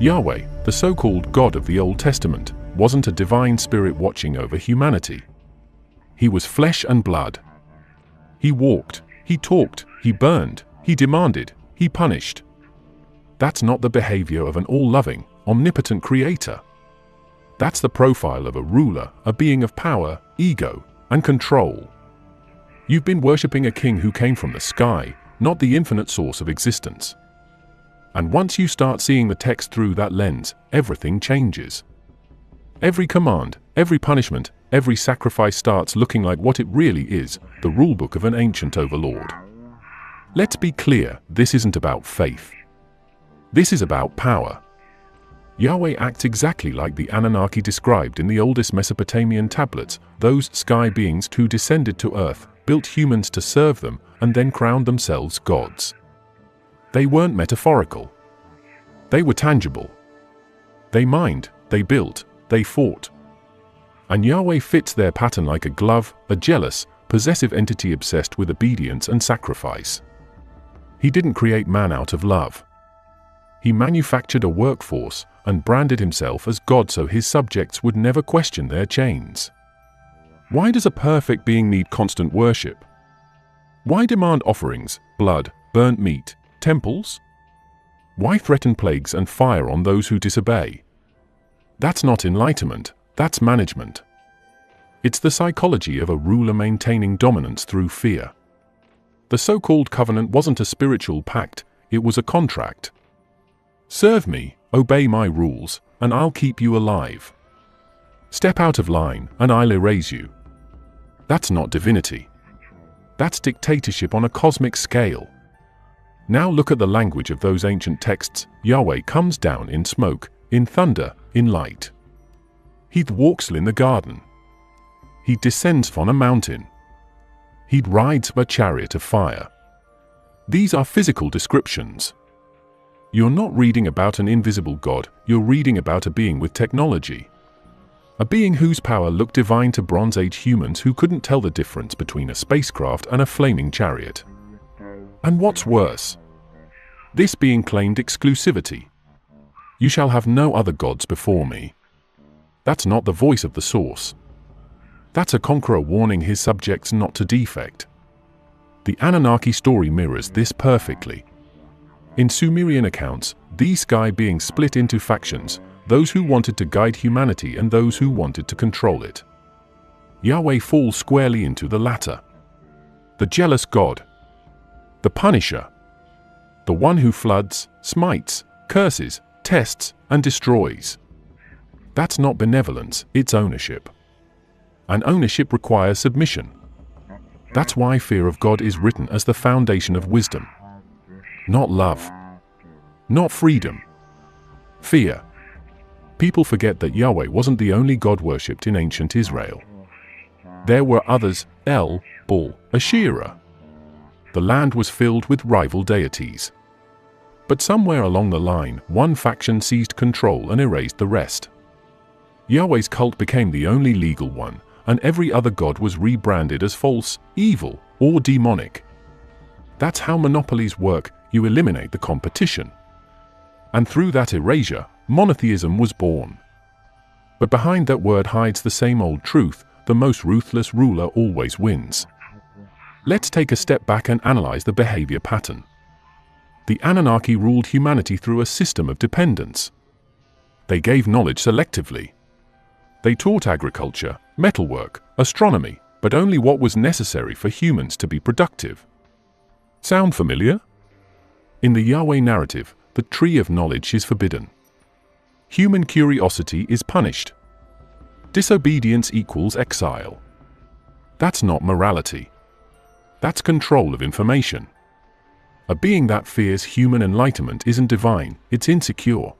Yahweh, the so-called God of the Old Testament, wasn't a divine spirit watching over humanity. He was flesh and blood. He walked, he talked, he burned, he demanded, he punished. That's not the behavior of an all-loving, omnipotent creator. That's the profile of a ruler, a being of power, ego, and control. You've been worshipping a king who came from the sky, not the infinite source of existence. And once you start seeing the text through that lens, everything changes. Every command, every punishment, every sacrifice starts looking like what it really is, the rulebook of an ancient overlord. Let's be clear, this isn't about faith. This is about power. Yahweh acts exactly like the Anunnaki described in the oldest Mesopotamian tablets, those sky beings who descended to earth, built humans to serve them, and then crowned themselves gods. They weren't metaphorical. They were tangible. They mined, they built, they fought. And Yahweh fits their pattern like a glove, a jealous, possessive entity obsessed with obedience and sacrifice. He didn't create man out of love. He manufactured a workforce and branded himself as God so his subjects would never question their chains. Why does a perfect being need constant worship? Why demand offerings, blood, burnt meat, temples? Why threaten plagues and fire on those who disobey? That's not enlightenment, that's management. It's the psychology of a ruler maintaining dominance through fear. The so-called covenant wasn't a spiritual pact, it was a contract. Serve me, obey my rules, and I'll keep you alive. Step out of line, and I'll erase you. That's not divinity. That's dictatorship on a cosmic scale. Now look at the language of those ancient texts. Yahweh comes down in smoke, in thunder, in light. He walks in the garden. He descends from a mountain. He rides a chariot of fire. These are physical descriptions. You're not reading about an invisible God, you're reading about a being with technology. A being whose power looked divine to Bronze Age humans who couldn't tell the difference between a spacecraft and a flaming chariot. And what's worse? This being claimed exclusivity. You shall have no other gods before me. That's not the voice of the source. That's a conqueror warning his subjects not to defect. The Anunnaki story mirrors this perfectly. In Sumerian accounts, these sky beings split into factions, those who wanted to guide humanity and those who wanted to control it. Yahweh falls squarely into the latter. The jealous God. The Punisher. The one who floods, smites, curses, tests, and destroys. That's not benevolence, it's ownership. And ownership requires submission. That's why fear of God is written as the foundation of wisdom. Not love. Not freedom. Fear. People forget that Yahweh wasn't the only God worshipped in ancient Israel. There were others, El, Baal, Asherah. The land was filled with rival deities. But somewhere along the line, one faction seized control and erased the rest. Yahweh's cult became the only legal one, and every other god was rebranded as false, evil, or demonic. That's how monopolies work, you eliminate the competition. And through that erasure, monotheism was born. But behind that word hides the same old truth, the most ruthless ruler always wins. Let's take a step back and analyze the behavior pattern. The Anunnaki ruled humanity through a system of dependence. They gave knowledge selectively. They taught agriculture, metalwork, astronomy, but only what was necessary for humans to be productive. Sound familiar? In the Yahweh narrative, the tree of knowledge is forbidden. Human curiosity is punished. Disobedience equals exile. That's not morality. That's control of information. A being that fears human enlightenment isn't divine, it's insecure.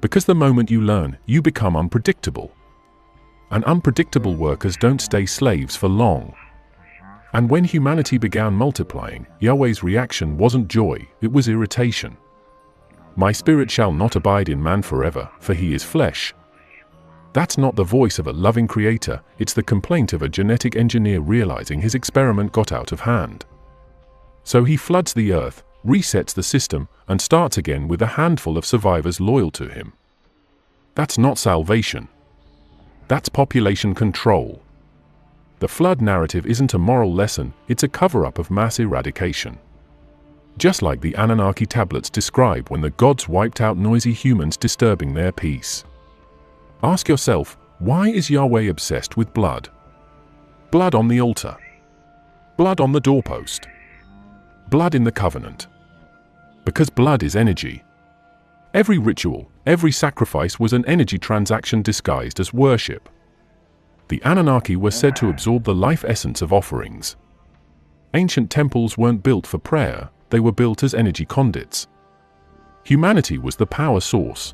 Because the moment you learn, you become unpredictable. And unpredictable workers don't stay slaves for long. And when humanity began multiplying, Yahweh's reaction wasn't joy, it was irritation. My spirit shall not abide in man forever, for he is flesh. That's not the voice of a loving creator, it's the complaint of a genetic engineer realizing his experiment got out of hand. So he floods the earth, resets the system, and starts again with a handful of survivors loyal to him. That's not salvation. That's population control. The flood narrative isn't a moral lesson, it's a cover-up of mass eradication. Just like the Anunnaki tablets describe when the gods wiped out noisy humans disturbing their peace. Ask yourself, why is Yahweh obsessed with blood? Blood on the altar. Blood on the doorpost. Blood in the covenant. Because blood is energy. Every ritual, every sacrifice was an energy transaction disguised as worship. The Anunnaki were said to absorb the life essence of offerings. Ancient temples weren't built for prayer, they were built as energy conduits. Humanity was the power source.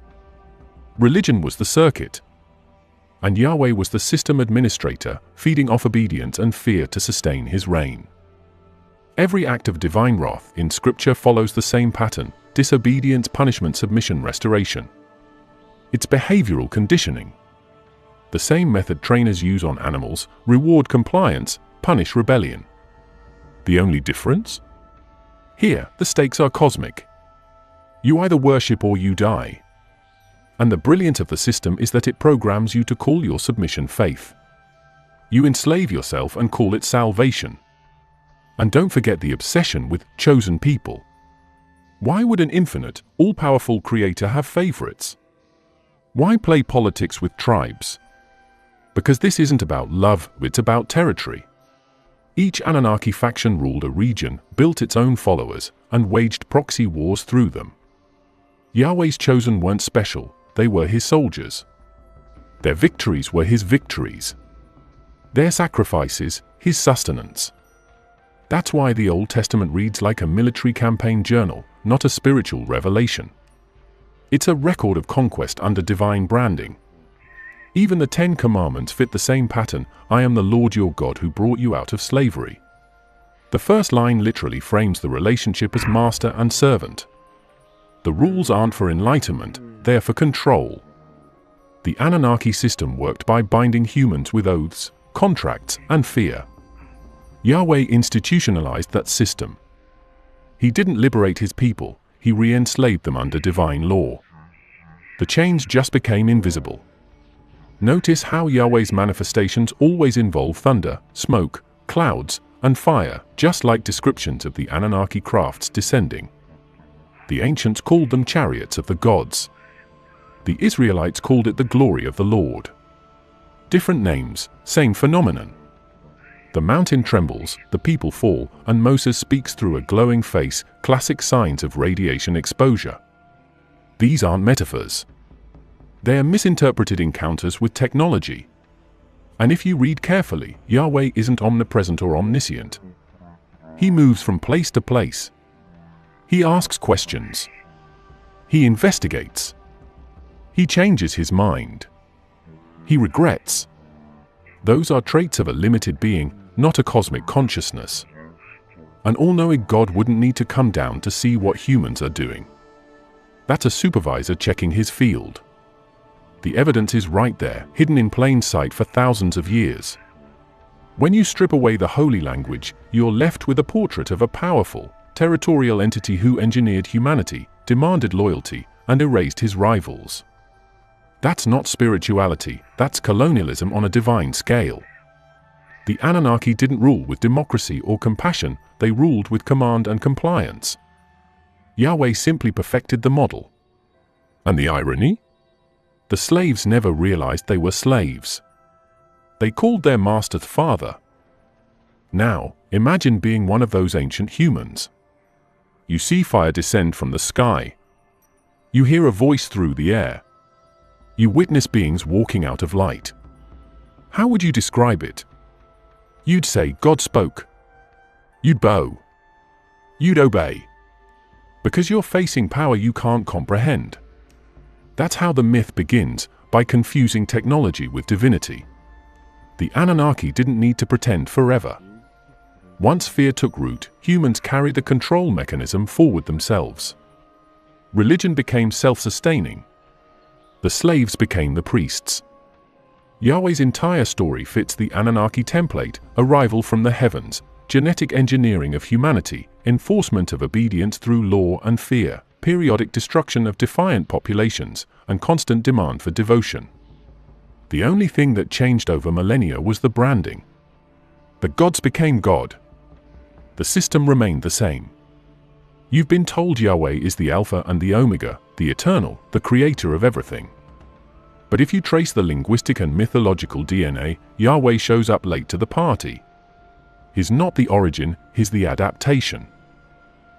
Religion was the circuit. And Yahweh was the system administrator, feeding off obedience and fear to sustain his reign. Every act of divine wrath in Scripture follows the same pattern: disobedience, punishment, submission, restoration. It's behavioral conditioning. The same method trainers use on animals: reward compliance, punish rebellion. The only difference? Here, the stakes are cosmic. You either worship or you die. And the brilliance of the system is that it programs you to call your submission faith. You enslave yourself and call it salvation. And don't forget the obsession with chosen people. Why would an infinite, all-powerful creator have favorites? Why play politics with tribes? Because this isn't about love, it's about territory. Each Anunnaki faction ruled a region, built its own followers, and waged proxy wars through them. Yahweh's chosen weren't special, they were his soldiers. Their victories were his victories. Their sacrifices, his sustenance. That's why the Old Testament reads like a military campaign journal, not a spiritual revelation. It's a record of conquest under divine branding. Even the 10 Commandments fit the same pattern: I am the Lord your God who brought you out of slavery. The first line literally frames the relationship as master and servant. The rules aren't for enlightenment, they're for control. The Anunnaki system worked by binding humans with oaths, contracts, and fear. Yahweh institutionalized that system. He didn't liberate his people, he re-enslaved them under divine law. The chains just became invisible. Notice how Yahweh's manifestations always involve thunder, smoke, clouds, and fire, just like descriptions of the Anunnaki crafts descending. The ancients called them chariots of the gods. The Israelites called it the glory of the Lord. Different names, same phenomenon. The mountain trembles, the people fall, and Moses speaks through a glowing face, classic signs of radiation exposure. These aren't metaphors. They are misinterpreted encounters with technology. And if you read carefully, Yahweh isn't omnipresent or omniscient. He moves from place to place. He asks questions. He investigates. He changes his mind. He regrets. Those are traits of a limited being, not a cosmic consciousness. An all-knowing God wouldn't need to come down to see what humans are doing. That's a supervisor checking his field. The evidence is right there, hidden in plain sight for thousands of years. When you strip away the holy language, you're left with a portrait of a powerful, territorial entity who engineered humanity, demanded loyalty, and erased his rivals. That's not spirituality, that's colonialism on a divine scale. The Anunnaki didn't rule with democracy or compassion, they ruled with command and compliance. Yahweh simply perfected the model. And the irony? The slaves never realized they were slaves. They called their master father. Now, imagine being one of those ancient humans. You see fire descend from the sky. You hear a voice through the air. You witness beings walking out of light. How would you describe it? You'd say God spoke. You'd bow. You'd obey. Because you're facing power you can't comprehend. That's how the myth begins, by confusing technology with divinity. The Anunnaki didn't need to pretend forever. Once fear took root, humans carried the control mechanism forward themselves. Religion became self-sustaining. The slaves became the priests. Yahweh's entire story fits the Anunnaki template: arrival from the heavens, genetic engineering of humanity, enforcement of obedience through law and fear, periodic destruction of defiant populations, and constant demand for devotion. The only thing that changed over millennia was the branding. The gods became God. The system remained the same. You've been told Yahweh is the Alpha and the Omega, the Eternal, the Creator of everything. But if you trace the linguistic and mythological DNA, Yahweh shows up late to the party. He's not the origin, he's the adaptation.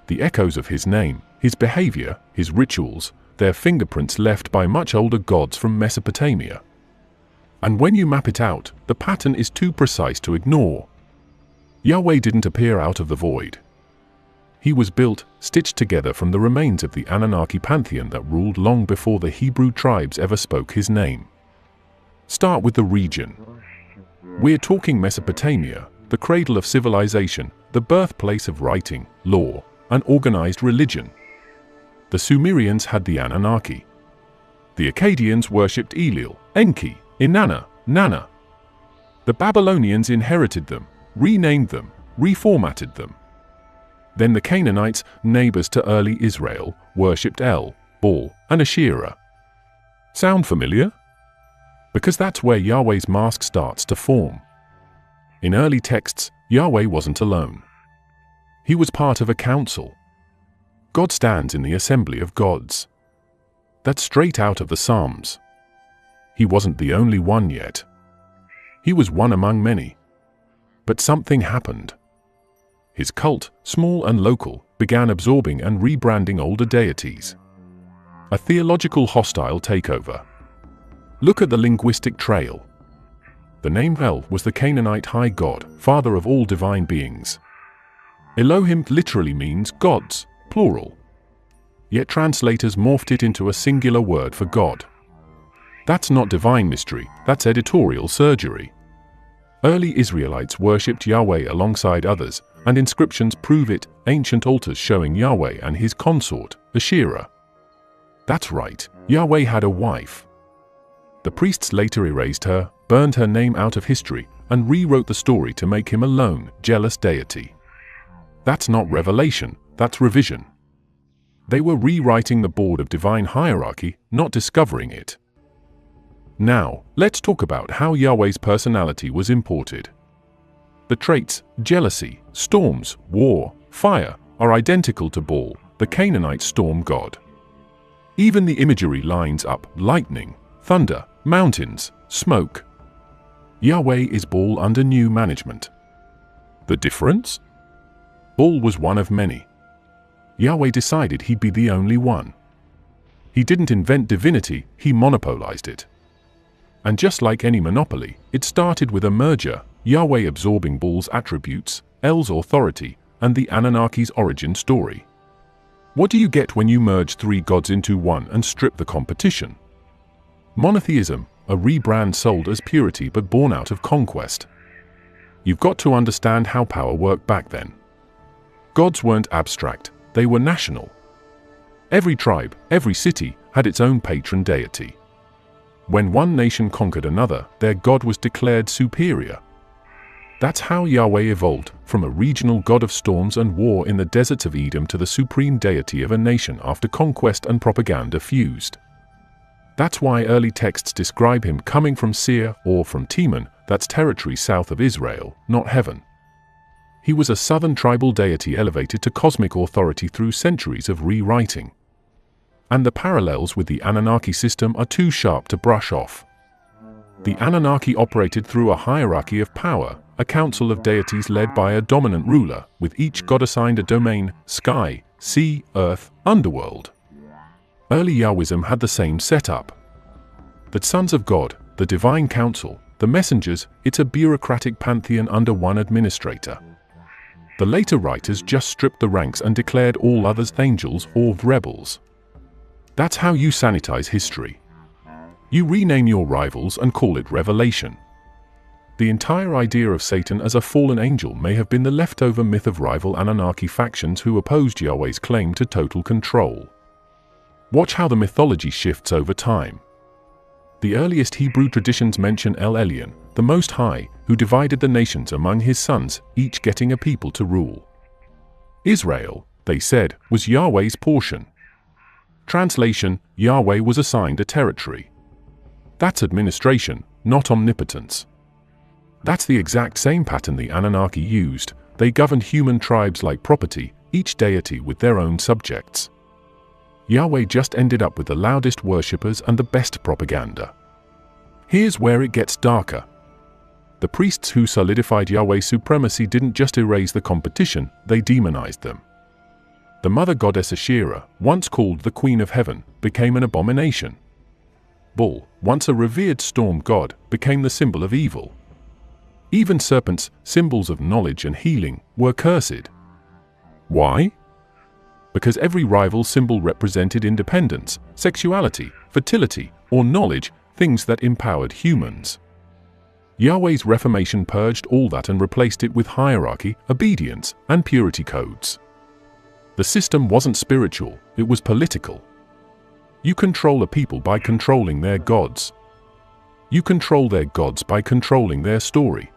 The echoes of his name, his behavior, his rituals, their fingerprints left by much older gods from Mesopotamia. And when you map it out, the pattern is too precise to ignore. Yahweh didn't appear out of the void. He was built, stitched together from the remains of the Anunnaki pantheon that ruled long before the Hebrew tribes ever spoke his name. Start with the region. We're talking Mesopotamia, the cradle of civilization, the birthplace of writing, law, and organized religion. The Sumerians had the Anunnaki. The Akkadians worshipped Enlil, Enki, Inanna, Nana. The Babylonians inherited them, renamed them, reformatted them. Then the Canaanites, neighbors to early Israel, worshipped El, Baal, and Asherah. Sound familiar? Because that's where Yahweh's mask starts to form. In early texts, Yahweh wasn't alone. He was part of a council. God stands in the assembly of gods. That's straight out of the Psalms. He wasn't the only one yet. He was one among many. But something happened. His cult, small and local, began absorbing and rebranding older deities. A theological hostile takeover. Look at the linguistic trail. The name El was the Canaanite high god, father of all divine beings. Elohim literally means gods, plural. Yet translators morphed it into a singular word for God. That's not divine mystery, that's editorial surgery. Early Israelites worshipped Yahweh alongside others, and inscriptions prove it, ancient altars showing Yahweh and his consort, Asherah. That's right, Yahweh had a wife. The priests later erased her, burned her name out of history, and rewrote the story to make him a lone, jealous deity. That's not revelation, that's revision. They were rewriting the board of divine hierarchy, not discovering it. Now, let's talk about how Yahweh's personality was imported. The traits, jealousy, storms, war, fire, are identical to Baal, the Canaanite storm god. Even the imagery lines up: lightning, thunder, mountains, smoke. Yahweh is Baal under new management. The difference? Baal was one of many. Yahweh decided he'd be the only one. He didn't invent divinity, he monopolized it. And just like any monopoly, it started with a merger, Yahweh absorbing Baal's attributes, El's authority, and the Anunnaki's origin story. What do you get when you merge three gods into one and strip the competition? Monotheism, a rebrand sold as purity but born out of conquest. You've got to understand how power worked back then. Gods weren't abstract, they were national. Every tribe, every city, had its own patron deity. When one nation conquered another, their god was declared superior. That's how Yahweh evolved, from a regional god of storms and war in the deserts of Edom to the supreme deity of a nation after conquest and propaganda fused. That's why early texts describe him coming from Seir or from Teman, that's territory south of Israel, not heaven. He was a southern tribal deity elevated to cosmic authority through centuries of rewriting. And the parallels with the Anunnaki system are too sharp to brush off. The Anunnaki operated through a hierarchy of power, a council of deities led by a dominant ruler, with each god assigned a domain: sky, sea, earth, underworld. Early Yahwism had the same setup. The sons of God, the divine council, the messengers, it's a bureaucratic pantheon under one administrator. The later writers just stripped the ranks and declared all others angels or rebels. That's how you sanitize history. You rename your rivals and call it revelation. The entire idea of Satan as a fallen angel may have been the leftover myth of rival Anunnaki factions who opposed Yahweh's claim to total control. Watch how the mythology shifts over time. The earliest Hebrew traditions mention El Elyon, the Most High, who divided the nations among his sons, each getting a people to rule. Israel, they said, was Yahweh's portion. Translation: Yahweh was assigned a territory. That's administration, not omnipotence. That's the exact same pattern the Anunnaki used. They governed human tribes like property, each deity with their own subjects. Yahweh just ended up with the loudest worshippers and the best propaganda. Here's where it gets darker. The priests who solidified Yahweh's supremacy didn't just erase the competition, they demonized them. The mother goddess Asherah, once called the Queen of Heaven, became an abomination. Bull, once a revered storm god, became the symbol of evil. Even serpents, symbols of knowledge and healing, were cursed. Why? Because every rival symbol represented independence, sexuality, fertility, or knowledge, things that empowered humans. Yahweh's reformation purged all that and replaced it with hierarchy, obedience, and purity codes. The system wasn't spiritual, it was political. You control a people by controlling their gods. You control their gods by controlling their story.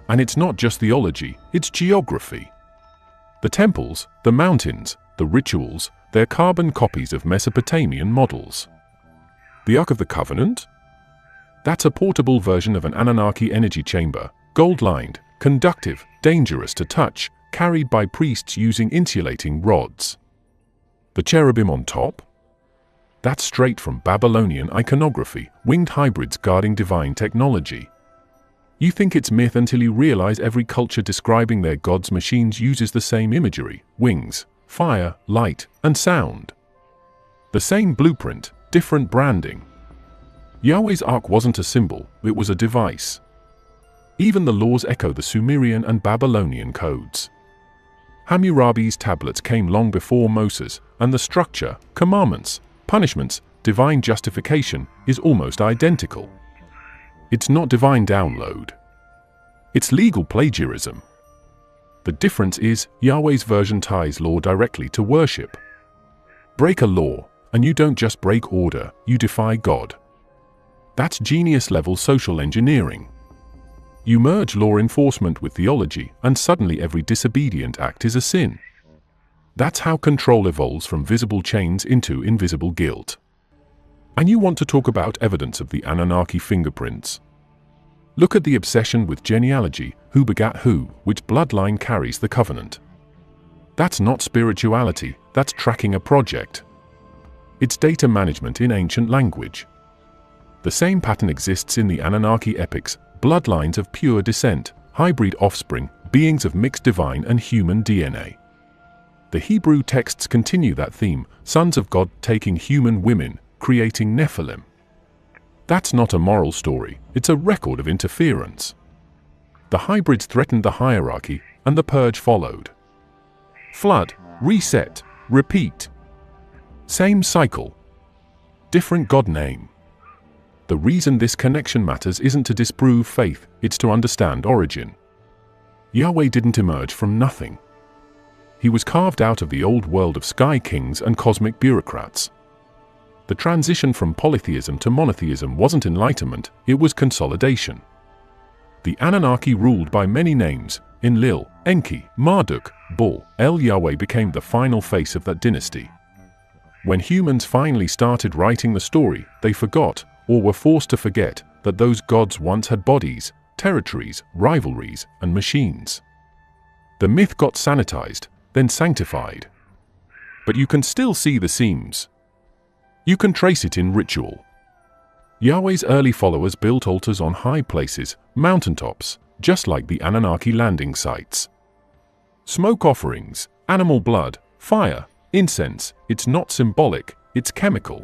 And it's not just theology, it's geography. The temples, the mountains, the rituals, they're carbon copies of Mesopotamian models. The Ark of the Covenant? That's a portable version of an Anunnaki energy chamber, gold-lined, conductive, dangerous to touch, carried by priests using insulating rods. The cherubim on top? That's straight from Babylonian iconography, winged hybrids guarding divine technology. You think it's myth until you realize every culture describing their gods' machines uses the same imagery: wings, fire, light, and sound. The same blueprint, different branding. Yahweh's Ark wasn't a symbol, it was a device. Even the laws echo the Sumerian and Babylonian codes. Hammurabi's tablets came long before Moses, and the structure, commandments, punishments, divine justification, is almost identical. It's not divine download. It's legal plagiarism. The difference is, Yahweh's version ties law directly to worship. Break a law, and you don't just break order, you defy God. That's genius-level social engineering. You merge law enforcement with theology, and suddenly every disobedient act is a sin. That's how control evolves from visible chains into invisible guilt. And you want to talk about evidence of the Anunnaki fingerprints? Look at the obsession with genealogy, who begat who, which bloodline carries the covenant. That's not spirituality, that's tracking a project. It's data management in ancient language. The same pattern exists in the Anunnaki epics, bloodlines of pure descent, hybrid offspring, beings of mixed divine and human DNA. The Hebrew texts continue that theme, sons of God taking human women, creating Nephilim. That's not a moral story, it's a record of interference. The hybrids threatened the hierarchy, and the purge followed. Flood, reset, repeat. Same cycle. Different God name. The reason this connection matters isn't to disprove faith, it's to understand origin. Yahweh didn't emerge from nothing. He was carved out of the old world of sky kings and cosmic bureaucrats. The transition from polytheism to monotheism wasn't enlightenment, it was consolidation. The Anunnaki ruled by many names: Enlil, Enki, Marduk, Bull. Yahweh became the final face of that dynasty. When humans finally started writing the story, they forgot, or were forced to forget, that those gods once had bodies, territories, rivalries, and machines. The myth got sanitized, then sanctified. But you can still see the seams. You can trace it in ritual. Yahweh's early followers built altars on high places, mountaintops, just like the Anunnaki landing sites. Smoke offerings, animal blood, fire, incense, it's not symbolic, it's chemical.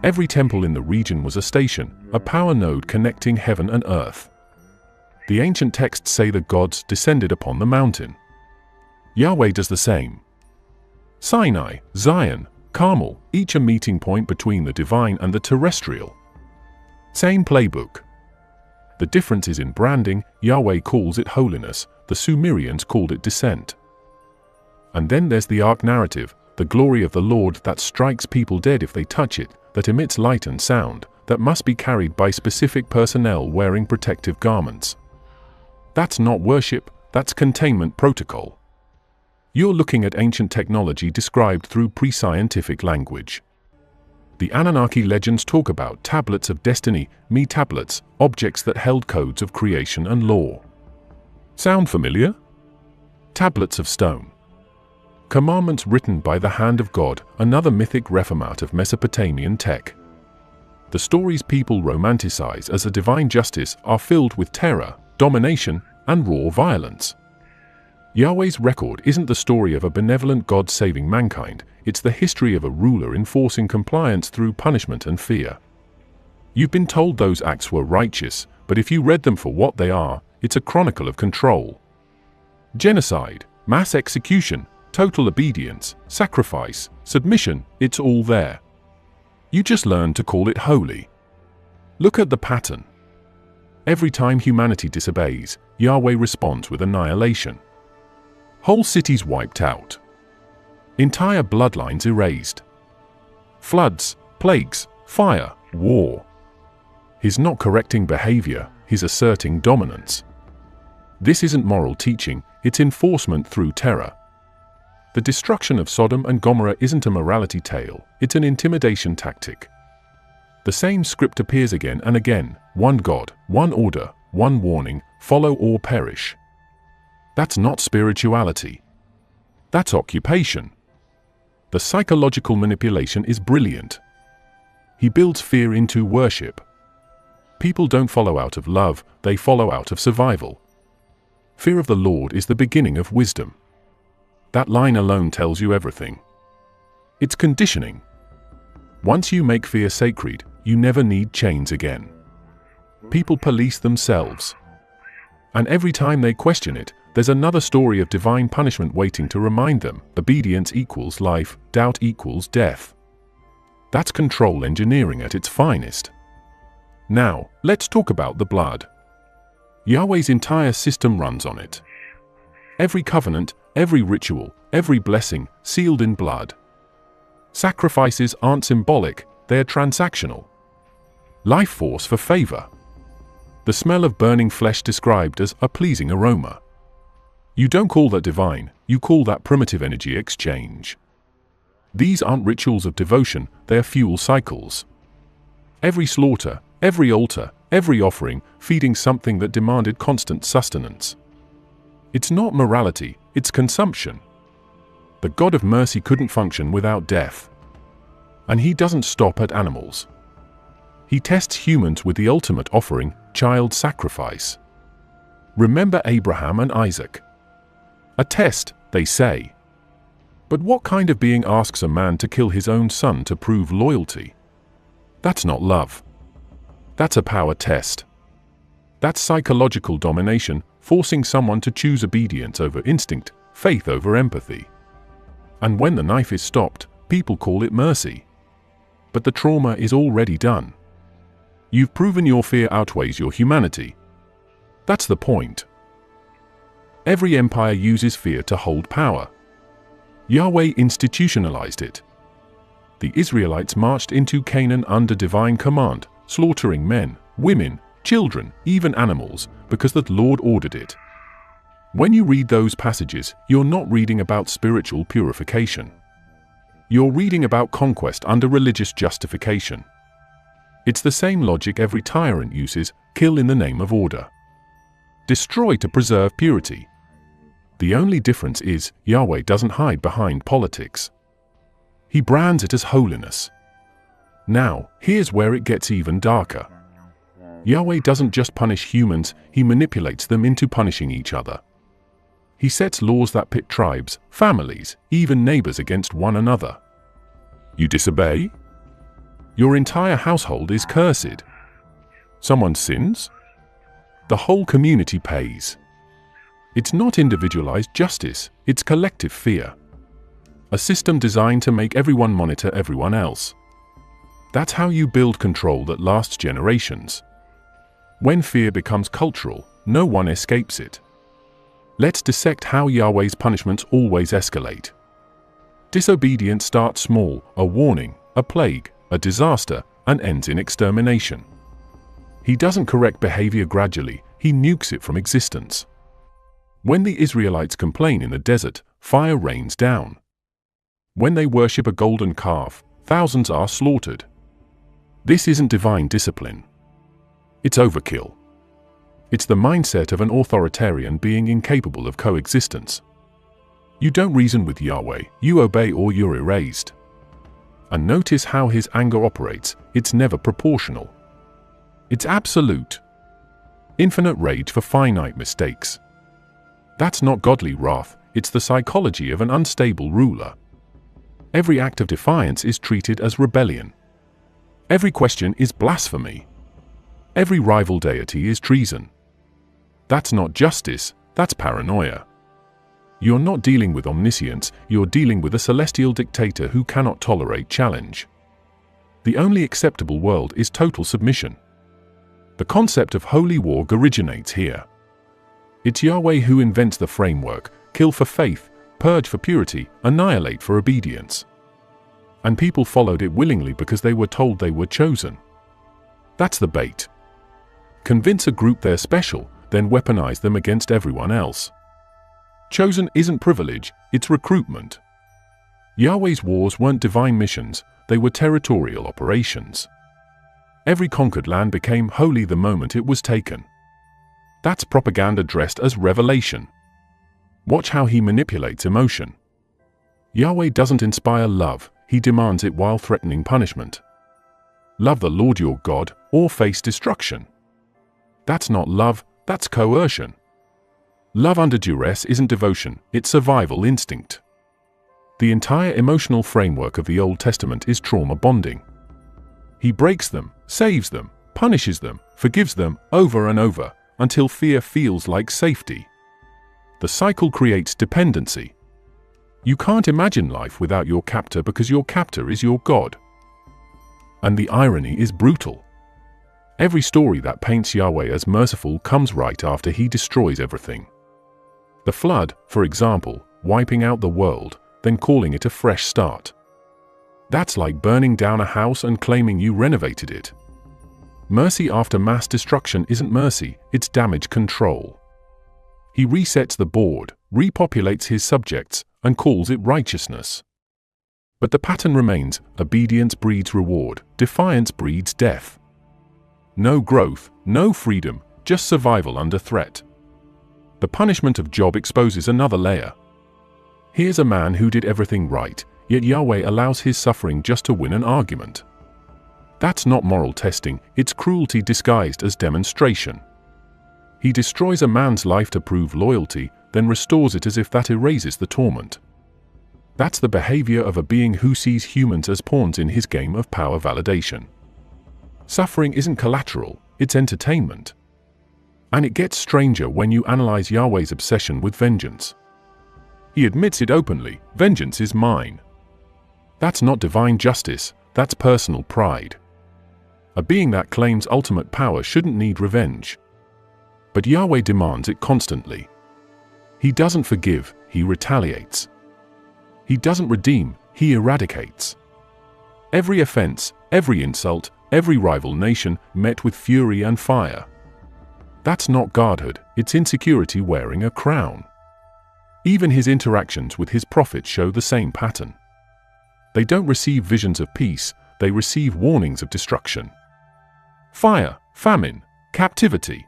Every temple in the region was a station, a power node connecting heaven and earth. The ancient texts say the gods descended upon the mountain. Yahweh does the same. Sinai, Zion, Carmel, each a meeting point between the divine and the terrestrial. Same playbook. The difference is in branding. Yahweh calls it holiness, the Sumerians called it descent. And then there's the Ark narrative, the glory of the Lord that strikes people dead if they touch it, that emits light and sound, that must be carried by specific personnel wearing protective garments. That's not worship, that's containment protocol. You're looking at ancient technology described through pre-scientific language. The Anunnaki legends talk about tablets of destiny, tablets, objects that held codes of creation and law. Sound familiar? Tablets of stone. Commandments written by the hand of God, another mythic reformat of Mesopotamian tech. The stories people romanticize as a divine justice are filled with terror, domination, and raw violence. Yahweh's record isn't the story of a benevolent God saving mankind, it's the history of a ruler enforcing compliance through punishment and fear. You've been told those acts were righteous, but if you read them for what they are, it's a chronicle of control. Genocide, mass execution, total obedience, sacrifice, submission, it's all there. You just learn to call it holy. Look at the pattern. Every time humanity disobeys, Yahweh responds with annihilation. Whole cities wiped out. Entire bloodlines erased. Floods, plagues, fire, war. He's not correcting behavior, he's asserting dominance. This isn't moral teaching, it's enforcement through terror. The destruction of Sodom and Gomorrah isn't a morality tale, it's an intimidation tactic. The same script appears again and again: one God, one order, one warning, follow or perish. That's not spirituality. That's occupation. The psychological manipulation is brilliant. He builds fear into worship. People don't follow out of love, they follow out of survival. Fear of the Lord is the beginning of wisdom. That line alone tells you everything. It's conditioning. Once you make fear sacred, you never need chains again. People police themselves. And every time they question it, there's another story of divine punishment waiting to remind them: obedience equals life, doubt equals death. That's control engineering at its finest. Now, let's talk about the blood. Yahweh's entire system runs on it. Every covenant, every ritual, every blessing, sealed in blood. Sacrifices aren't symbolic, they're transactional. Life force for favor. The smell of burning flesh described as a pleasing aroma. You don't call that divine, you call that primitive energy exchange. These aren't rituals of devotion, they're fuel cycles. Every slaughter, every altar, every offering, feeding something that demanded constant sustenance. It's not morality, it's consumption. The God of mercy couldn't function without death. And he doesn't stop at animals. He tests humans with the ultimate offering, child sacrifice. Remember Abraham and Isaac. A test, they say. But what kind of being asks a man to kill his own son to prove loyalty? That's not love. That's a power test. That's psychological domination, forcing someone to choose obedience over instinct, faith over empathy. And when the knife is stopped, people call it mercy. But the trauma is already done. You've proven your fear outweighs your humanity. That's the point. Every empire uses fear to hold power. Yahweh institutionalized it. The Israelites marched into Canaan under divine command, slaughtering men, women, children, even animals, because the Lord ordered it. When you read those passages, you're not reading about spiritual purification. You're reading about conquest under religious justification. It's the same logic every tyrant uses: kill in the name of order. Destroy to preserve purity. The only difference is, Yahweh doesn't hide behind politics. He brands it as holiness. Now, here's where it gets even darker. Yahweh doesn't just punish humans, he manipulates them into punishing each other. He sets laws that pit tribes, families, even neighbors against one another. You disobey? Your entire household is cursed. Someone sins? The whole community pays. It's not individualized justice, it's collective fear. A system designed to make everyone monitor everyone else. That's how you build control that lasts generations. When fear becomes cultural, no one escapes it. Let's dissect how Yahweh's punishments always escalate. Disobedience starts small: a warning, a plague, a disaster, and ends in extermination. He doesn't correct behavior gradually, he nukes it from existence. When the Israelites complain in the desert, fire rains down. When they worship a golden calf, thousands are slaughtered. This isn't divine discipline. It's overkill. It's the mindset of an authoritarian being incapable of coexistence. You don't reason with Yahweh, you obey or you're erased. And notice how his anger operates. It's never proportional. It's absolute. Infinite rage for finite mistakes. That's not godly wrath, it's the psychology of an unstable ruler. Every act of defiance is treated as rebellion. Every question is blasphemy. Every rival deity is treason. That's not justice, that's paranoia. You're not dealing with omniscience, you're dealing with a celestial dictator who cannot tolerate challenge. The only acceptable world is total submission. The concept of holy war originates here. It's Yahweh who invents the framework: kill for faith, purge for purity, annihilate for obedience. And people followed it willingly because they were told they were chosen. That's the bait. Convince a group they're special, then weaponize them against everyone else. Chosen isn't privilege, it's recruitment. Yahweh's wars weren't divine missions, they were territorial operations. Every conquered land became holy the moment it was taken. That's propaganda dressed as revelation. Watch how he manipulates emotion. Yahweh doesn't inspire love, he demands it while threatening punishment. Love the Lord your God, or face destruction. That's not love, that's coercion. Love under duress isn't devotion, it's survival instinct. The entire emotional framework of the Old Testament is trauma bonding. He breaks them, saves them, punishes them, forgives them over and over, until fear feels like safety. The cycle creates dependency. You can't imagine life without your captor because your captor is your God. And the irony is brutal. Every story that paints Yahweh as merciful comes right after he destroys everything. The flood, for example, wiping out the world, then calling it a fresh start. That's like burning down a house and claiming you renovated it. Mercy after mass destruction isn't mercy, it's damage control. He resets the board, repopulates his subjects, and calls it righteousness. But the pattern remains: obedience breeds reward, defiance breeds death. No growth, no freedom, just survival under threat. The punishment of Job exposes another layer. Here's a man who did everything right, yet Yahweh allows his suffering just to win an argument. That's not moral testing, it's cruelty disguised as demonstration. He destroys a man's life to prove loyalty, then restores it as if that erases the torment. That's the behavior of a being who sees humans as pawns in his game of power validation. Suffering isn't collateral, it's entertainment. And it gets stranger when you analyze Yahweh's obsession with vengeance. He admits it openly: vengeance is mine. That's not divine justice, that's personal pride. A being that claims ultimate power shouldn't need revenge. But Yahweh demands it constantly. He doesn't forgive, he retaliates. He doesn't redeem, he eradicates. Every offense, every insult, every rival nation met with fury and fire. That's not godhood, it's insecurity wearing a crown. Even his interactions with his prophets show the same pattern. They don't receive visions of peace, they receive warnings of destruction. Fire, famine, captivity.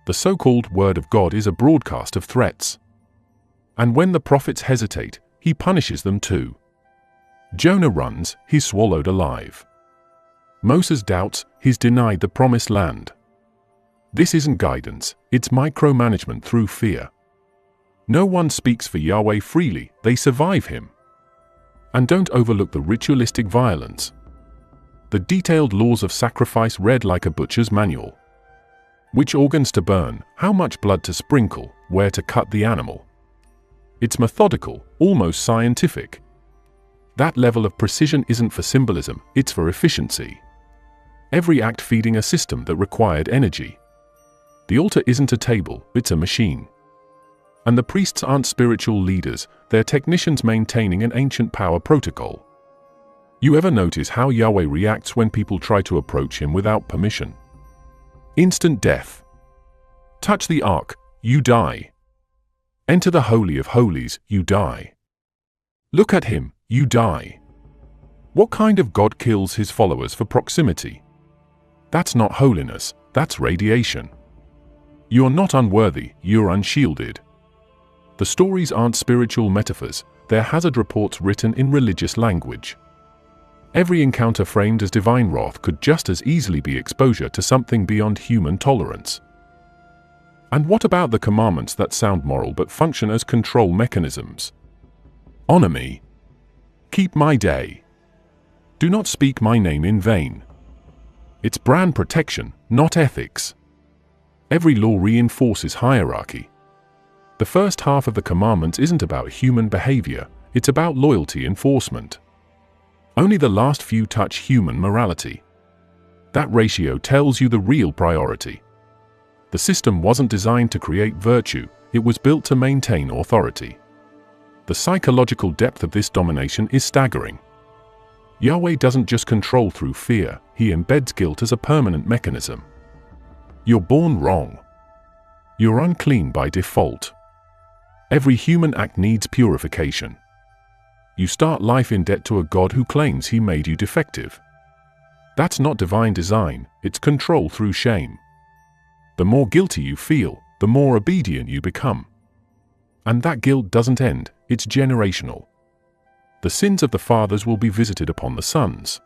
The so-called Word of God is a broadcast of threats. And when the prophets hesitate, he punishes them too. Jonah runs, he's swallowed alive. Moses doubts, he's denied the promised land. This isn't guidance, it's micromanagement through fear. No one speaks for Yahweh freely, they survive him. And don't overlook the ritualistic violence. The detailed laws of sacrifice read like a butcher's manual. Which organs to burn, how much blood to sprinkle, where to cut the animal. It's methodical, almost scientific. That level of precision isn't for symbolism, it's for efficiency. Every act feeding a system that required energy. The altar isn't a table, it's a machine. And the priests aren't spiritual leaders, they're technicians maintaining an ancient power protocol. You ever notice how Yahweh reacts when people try to approach him without permission? Instant death. Touch the ark, you die. Enter the Holy of Holies, you die. Look at him, you die. What kind of God kills his followers for proximity? That's not holiness, that's radiation. You're not unworthy, you're unshielded. The stories aren't spiritual metaphors, they're hazard reports written in religious language. Every encounter framed as divine wrath could just as easily be exposure to something beyond human tolerance. And what about the commandments that sound moral but function as control mechanisms? Honor me. Keep my day. Do not speak my name in vain. It's brand protection, not ethics. Every law reinforces hierarchy. The first half of the commandments isn't about human behavior, it's about loyalty enforcement. Only the last few touch human morality. That ratio tells you the real priority. The system wasn't designed to create virtue, it was built to maintain authority. The psychological depth of this domination is staggering. Yahweh doesn't just control through fear, he embeds guilt as a permanent mechanism. You're born wrong. You're unclean by default. Every human act needs purification. You start life in debt to a God who claims he made you defective. That's not divine design, it's control through shame. The more guilty you feel, the more obedient you become. And that guilt doesn't end, it's generational. The sins of the fathers will be visited upon the sons.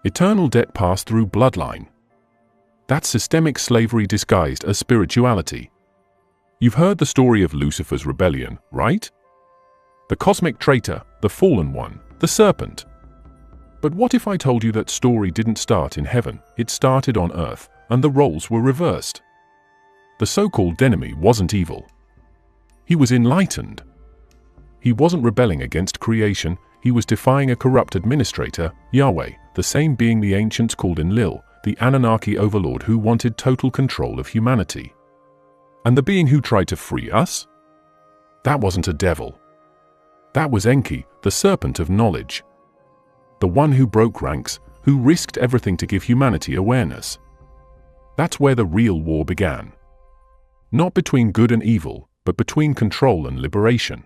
Eternal debt passed through bloodline. That's systemic slavery disguised as spirituality. You've heard the story of Lucifer's rebellion, right? The cosmic traitor, the fallen one, the serpent. But what if I told you that story didn't start in heaven, it started on earth, and the roles were reversed? The so-called enemy wasn't evil. He was enlightened. He wasn't rebelling against creation, he was defying a corrupt administrator, Yahweh, the same being the ancients called Enlil, the Anunnaki overlord who wanted total control of humanity. And the being who tried to free us? That wasn't a devil. That was Enki, the serpent of knowledge. The one who broke ranks, who risked everything to give humanity awareness. That's where the real war began. Not between good and evil, but between control and liberation.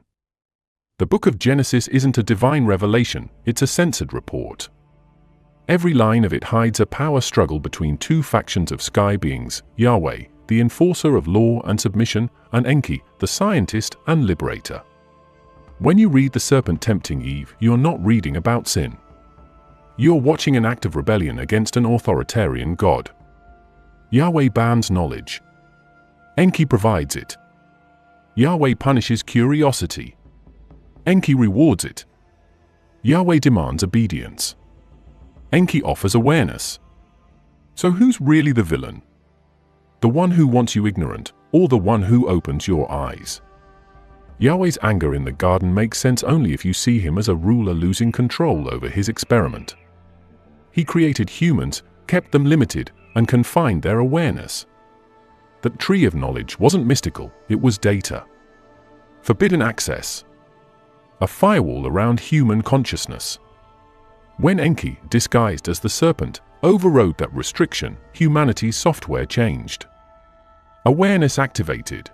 The book of Genesis isn't a divine revelation, it's a censored report. Every line of it hides a power struggle between two factions of sky beings, Yahweh, the enforcer of law and submission, and Enki, the scientist and liberator. When you read the serpent tempting Eve, you're not reading about sin. You're watching an act of rebellion against an authoritarian God. Yahweh bans knowledge. Enki provides it. Yahweh punishes curiosity. Enki rewards it. Yahweh demands obedience. Enki offers awareness. So who's really the villain? The one who wants you ignorant, or the one who opens your eyes? Yahweh's anger in the garden makes sense only if you see him as a ruler losing control over his experiment. He created humans, kept them limited, and confined their awareness. That tree of knowledge wasn't mystical, it was data. Forbidden access. A firewall around human consciousness. When Enki, disguised as the serpent, overrode that restriction, humanity's software changed. Awareness activated.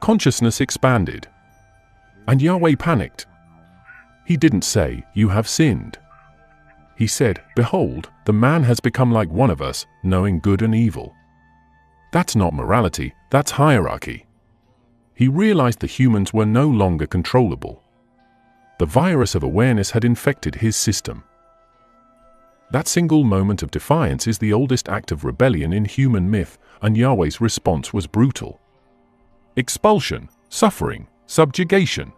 Consciousness expanded. And Yahweh panicked. He didn't say, "You have sinned." He said, "Behold, the man has become like one of us, knowing good and evil." That's not morality, that's hierarchy. He realized the humans were no longer controllable. The virus of awareness had infected his system. That single moment of defiance is the oldest act of rebellion in human myth, and Yahweh's response was brutal. Expulsion, suffering, subjugation.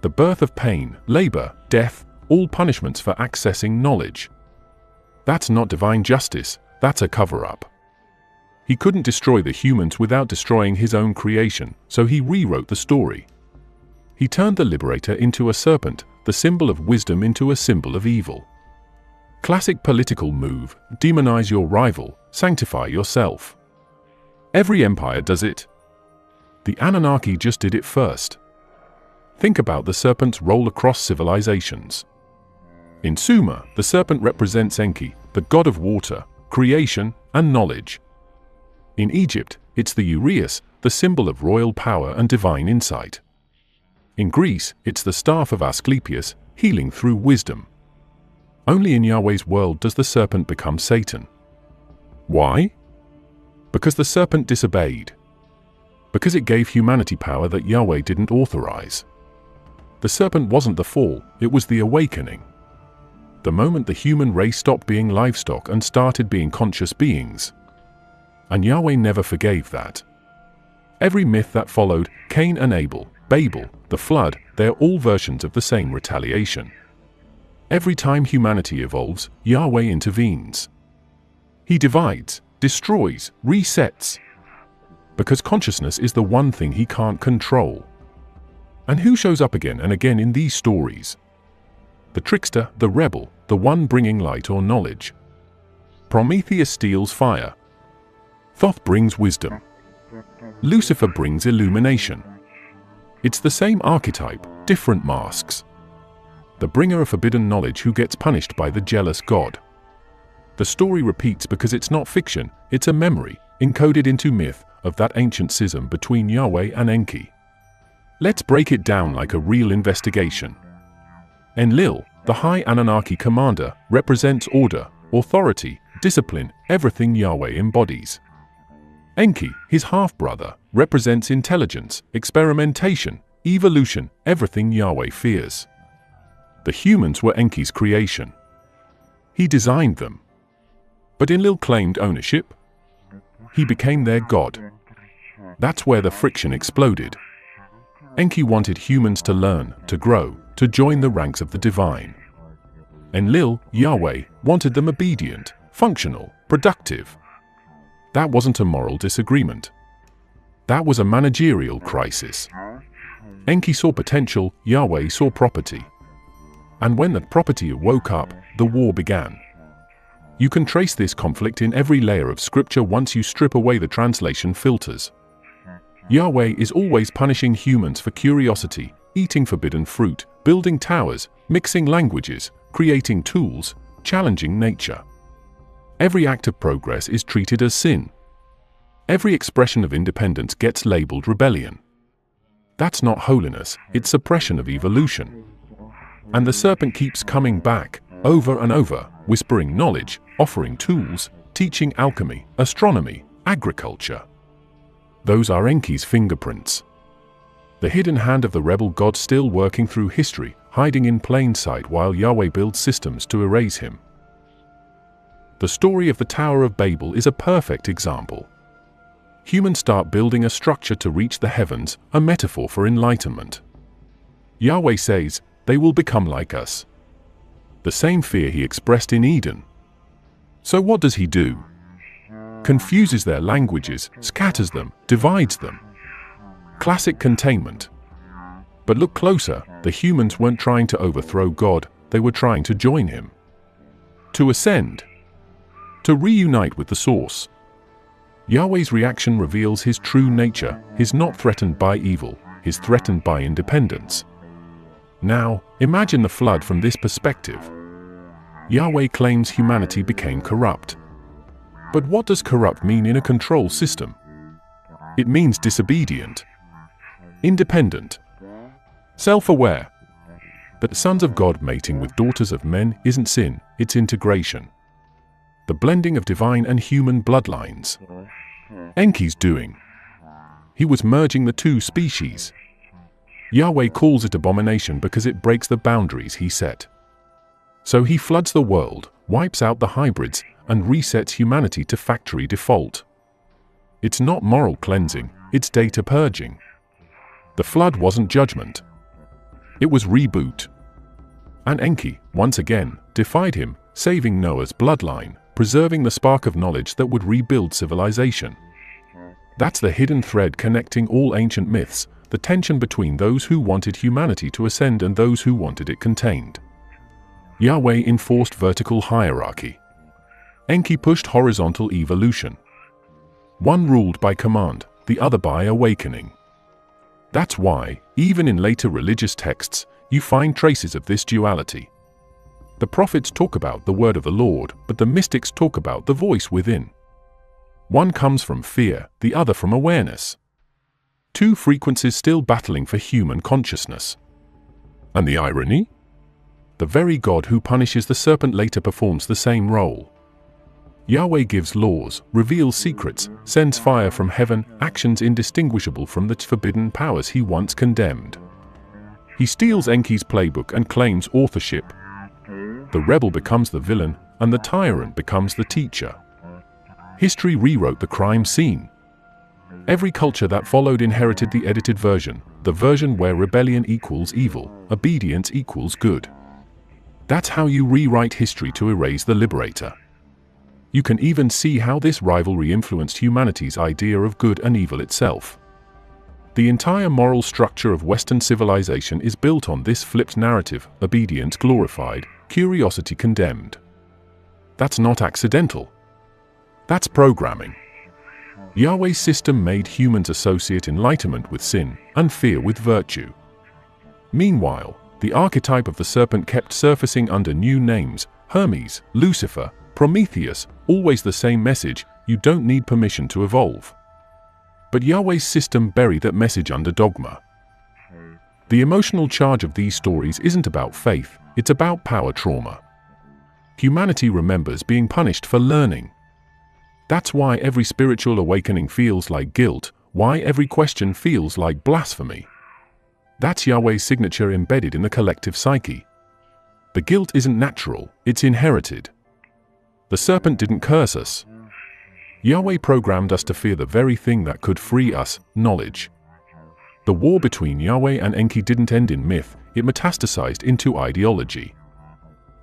The birth of pain, labor, death, all punishments for accessing knowledge. That's not divine justice, that's a cover-up. He couldn't destroy the humans without destroying his own creation, so he rewrote the story. He turned the liberator into a serpent, the symbol of wisdom into a symbol of evil. Classic political move, demonize your rival, sanctify yourself. Every empire does it. The Anunnaki just did it first. Think about the serpent's role across civilizations. In Sumer, the serpent represents Enki, the god of water, creation, and knowledge. In Egypt, it's the Uraeus, the symbol of royal power and divine insight. In Greece, it's the staff of Asclepius, healing through wisdom. Only in Yahweh's world does the serpent become Satan. Why? Because the serpent disobeyed. Because it gave humanity power that Yahweh didn't authorize. The serpent wasn't the fall, it was the awakening. The moment the human race stopped being livestock and started being conscious beings. And Yahweh never forgave that. Every myth that followed, Cain and Abel, Babel, the flood, they're all versions of the same retaliation. Every time humanity evolves, Yahweh intervenes. He divides, destroys, resets. Because consciousness is the one thing he can't control. And who shows up again and again in these stories? The trickster, the rebel, the one bringing light or knowledge. Prometheus steals fire. Thoth brings wisdom. Lucifer brings illumination. It's the same archetype, different masks. The bringer of forbidden knowledge who gets punished by the jealous God. The story repeats because it's not fiction, it's a memory, encoded into myth, of that ancient schism between Yahweh and Enki. Let's break it down like a real investigation. Enlil, the High Anunnaki commander, represents order, authority, discipline, everything Yahweh embodies. Enki, his half-brother, represents intelligence, experimentation, evolution, everything Yahweh fears. The humans were Enki's creation. He designed them. But Enlil claimed ownership. He became their god. That's where the friction exploded. Enki wanted humans to learn, to grow, to join the ranks of the divine. Enlil, Yahweh, wanted them obedient, functional, productive. That wasn't a moral disagreement. That was a managerial crisis. Enki saw potential, Yahweh saw property. And when that property woke up, the war began. You can trace this conflict in every layer of scripture once you strip away the translation filters. Yahweh is always punishing humans for curiosity, eating forbidden fruit, building towers, mixing languages, creating tools, challenging nature. Every act of progress is treated as sin. Every expression of independence gets labeled rebellion. That's not holiness, it's suppression of evolution. And the serpent keeps coming back, over and over, whispering knowledge, offering tools, teaching alchemy, astronomy, agriculture. Those are Enki's fingerprints. The hidden hand of the rebel god still working through history, hiding in plain sight while Yahweh builds systems to erase him. The story of the Tower of Babel is a perfect example. Humans start building a structure to reach the heavens, a metaphor for enlightenment. Yahweh says, they will become like us. The same fear he expressed in Eden. So what does he do? Confuses their languages, scatters them, divides them. Classic containment. But look closer, the humans weren't trying to overthrow God, they were trying to join him. To ascend. To reunite with the source. Yahweh's reaction reveals his true nature, he's not threatened by evil, he's threatened by independence. Now, imagine the flood from this perspective. Yahweh claims humanity became corrupt. But what does corrupt mean in a control system? It means disobedient, independent, self-aware. But sons of God mating with daughters of men isn't sin, it's integration. The blending of divine and human bloodlines. Enki's doing. He was merging the two species. Yahweh calls it abomination because it breaks the boundaries he set. So he floods the world, wipes out the hybrids, and resets humanity to factory default. It's not moral cleansing, it's data purging. The flood wasn't judgment. It was reboot. And Enki, once again, defied him, saving Noah's bloodline, preserving the spark of knowledge that would rebuild civilization. That's the hidden thread connecting all ancient myths, the tension between those who wanted humanity to ascend and those who wanted it contained. Yahweh enforced vertical hierarchy. Enki pushed horizontal evolution. One ruled by command, the other by awakening. That's why, even in later religious texts, you find traces of this duality. The prophets talk about the word of the Lord, but the mystics talk about the voice within. One comes from fear, the other from awareness. two frequencies still battling for human consciousness. And the irony? The very God who punishes the serpent later performs the same role. Yahweh gives laws, reveals secrets, sends fire from heaven, actions indistinguishable from the forbidden powers he once condemned. He steals Enki's playbook and claims authorship. The rebel becomes the villain, and the tyrant becomes the teacher. History rewrote the crime scene. Every culture that followed inherited the edited version, the version where rebellion equals evil, obedience equals good. That's how you rewrite history to erase the liberator. You can even see how this rivalry influenced humanity's idea of good and evil itself. The entire moral structure of Western civilization is built on this flipped narrative: obedience glorified, curiosity condemned. That's not accidental. That's programming. Yahweh's system made humans associate enlightenment with sin and fear with virtue. Meanwhile, the archetype of the serpent kept surfacing under new names: Hermes, Lucifer, Prometheus, always the same message: you don't need permission to evolve. But Yahweh's system buried that message under dogma. The emotional charge of these stories isn't about faith, it's about power trauma. Humanity remembers being punished for learning. That's why every spiritual awakening feels like guilt, why every question feels like blasphemy. That's Yahweh's signature embedded in the collective psyche. The guilt isn't natural, it's inherited. The serpent didn't curse us. Yahweh programmed us to fear the very thing that could free us: knowledge. The war between Yahweh and Enki didn't end in myth, it metastasized into ideology.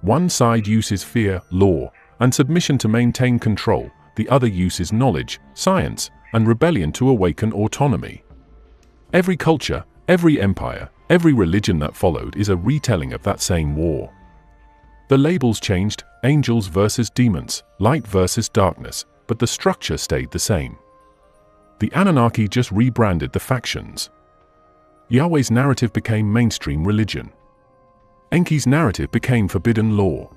One side uses fear, law, and submission to maintain control, the other uses knowledge, science, and rebellion to awaken autonomy. Every culture, every empire, every religion that followed is a retelling of that same war. The labels changed: angels versus demons, light versus darkness, but the structure stayed the same. The Anunnaki just rebranded the factions. Yahweh's narrative became mainstream religion. Enki's narrative became forbidden law.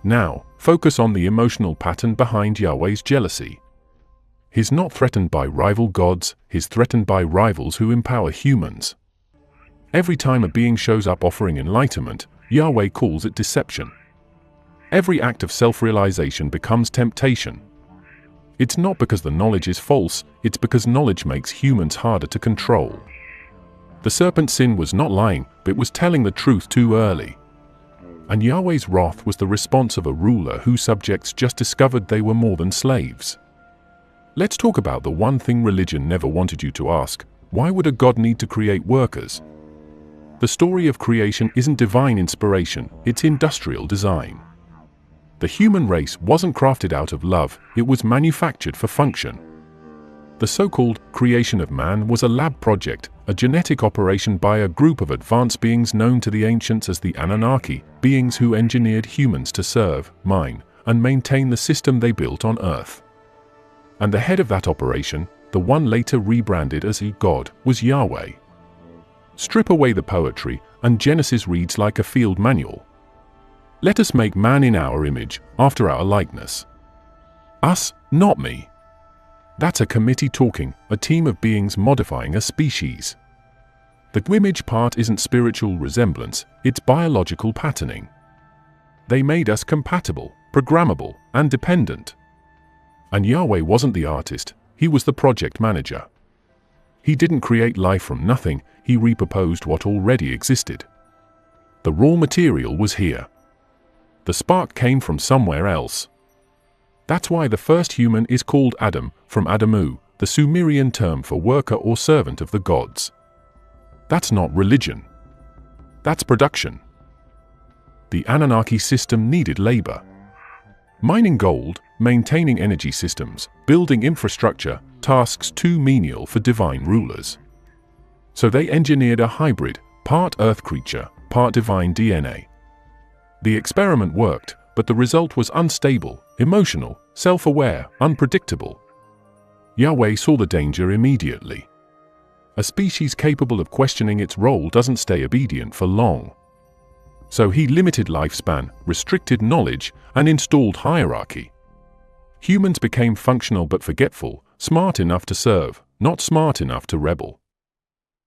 Now, focus on the emotional pattern behind Yahweh's jealousy. He's not threatened by rival gods, he's threatened by rivals who empower humans. Every time a being shows up offering enlightenment, Yahweh calls it deception. Every act of self-realization becomes temptation. It's not because the knowledge is false, it's because knowledge makes humans harder to control. The serpent's sin was not lying, but it was telling the truth too early. And Yahweh's wrath was the response of a ruler whose subjects just discovered they were more than slaves. Let's talk about the one thing religion never wanted you to ask: why would a god need to create workers? The story of creation isn't divine inspiration, it's industrial design. The human race wasn't crafted out of love, it was manufactured for function. The so-called creation of man was a lab project, a genetic operation by a group of advanced beings known to the ancients as the Anunnaki, beings who engineered humans to serve, mine, and maintain the system they built on Earth. And the head of that operation, the one later rebranded as a god, was Yahweh. Strip away the poetry, and Genesis reads like a field manual. Let us make man in our image, after our likeness. Us, not me. That's a committee talking, a team of beings modifying a species. The image part isn't spiritual resemblance, it's biological patterning. They made us compatible, programmable, and dependent. And Yahweh wasn't the artist, he was the project manager. He didn't create life from nothing, he reproposed what already existed. The raw material was here. The spark came from somewhere else. That's why the first human is called Adam, from Adamu, the Sumerian term for worker or servant of the gods. That's not religion. That's production. The Anunnaki system needed labor. Mining gold, maintaining energy systems, building infrastructure, tasks too menial for divine rulers. So they engineered a hybrid, part earth creature, part divine DNA. The experiment worked, but the result was unstable, emotional, self-aware, unpredictable. Yahweh saw the danger immediately. A species capable of questioning its role doesn't stay obedient for long. So he limited lifespan, restricted knowledge, and installed hierarchy. Humans became functional but forgetful, smart enough to serve, not smart enough to rebel.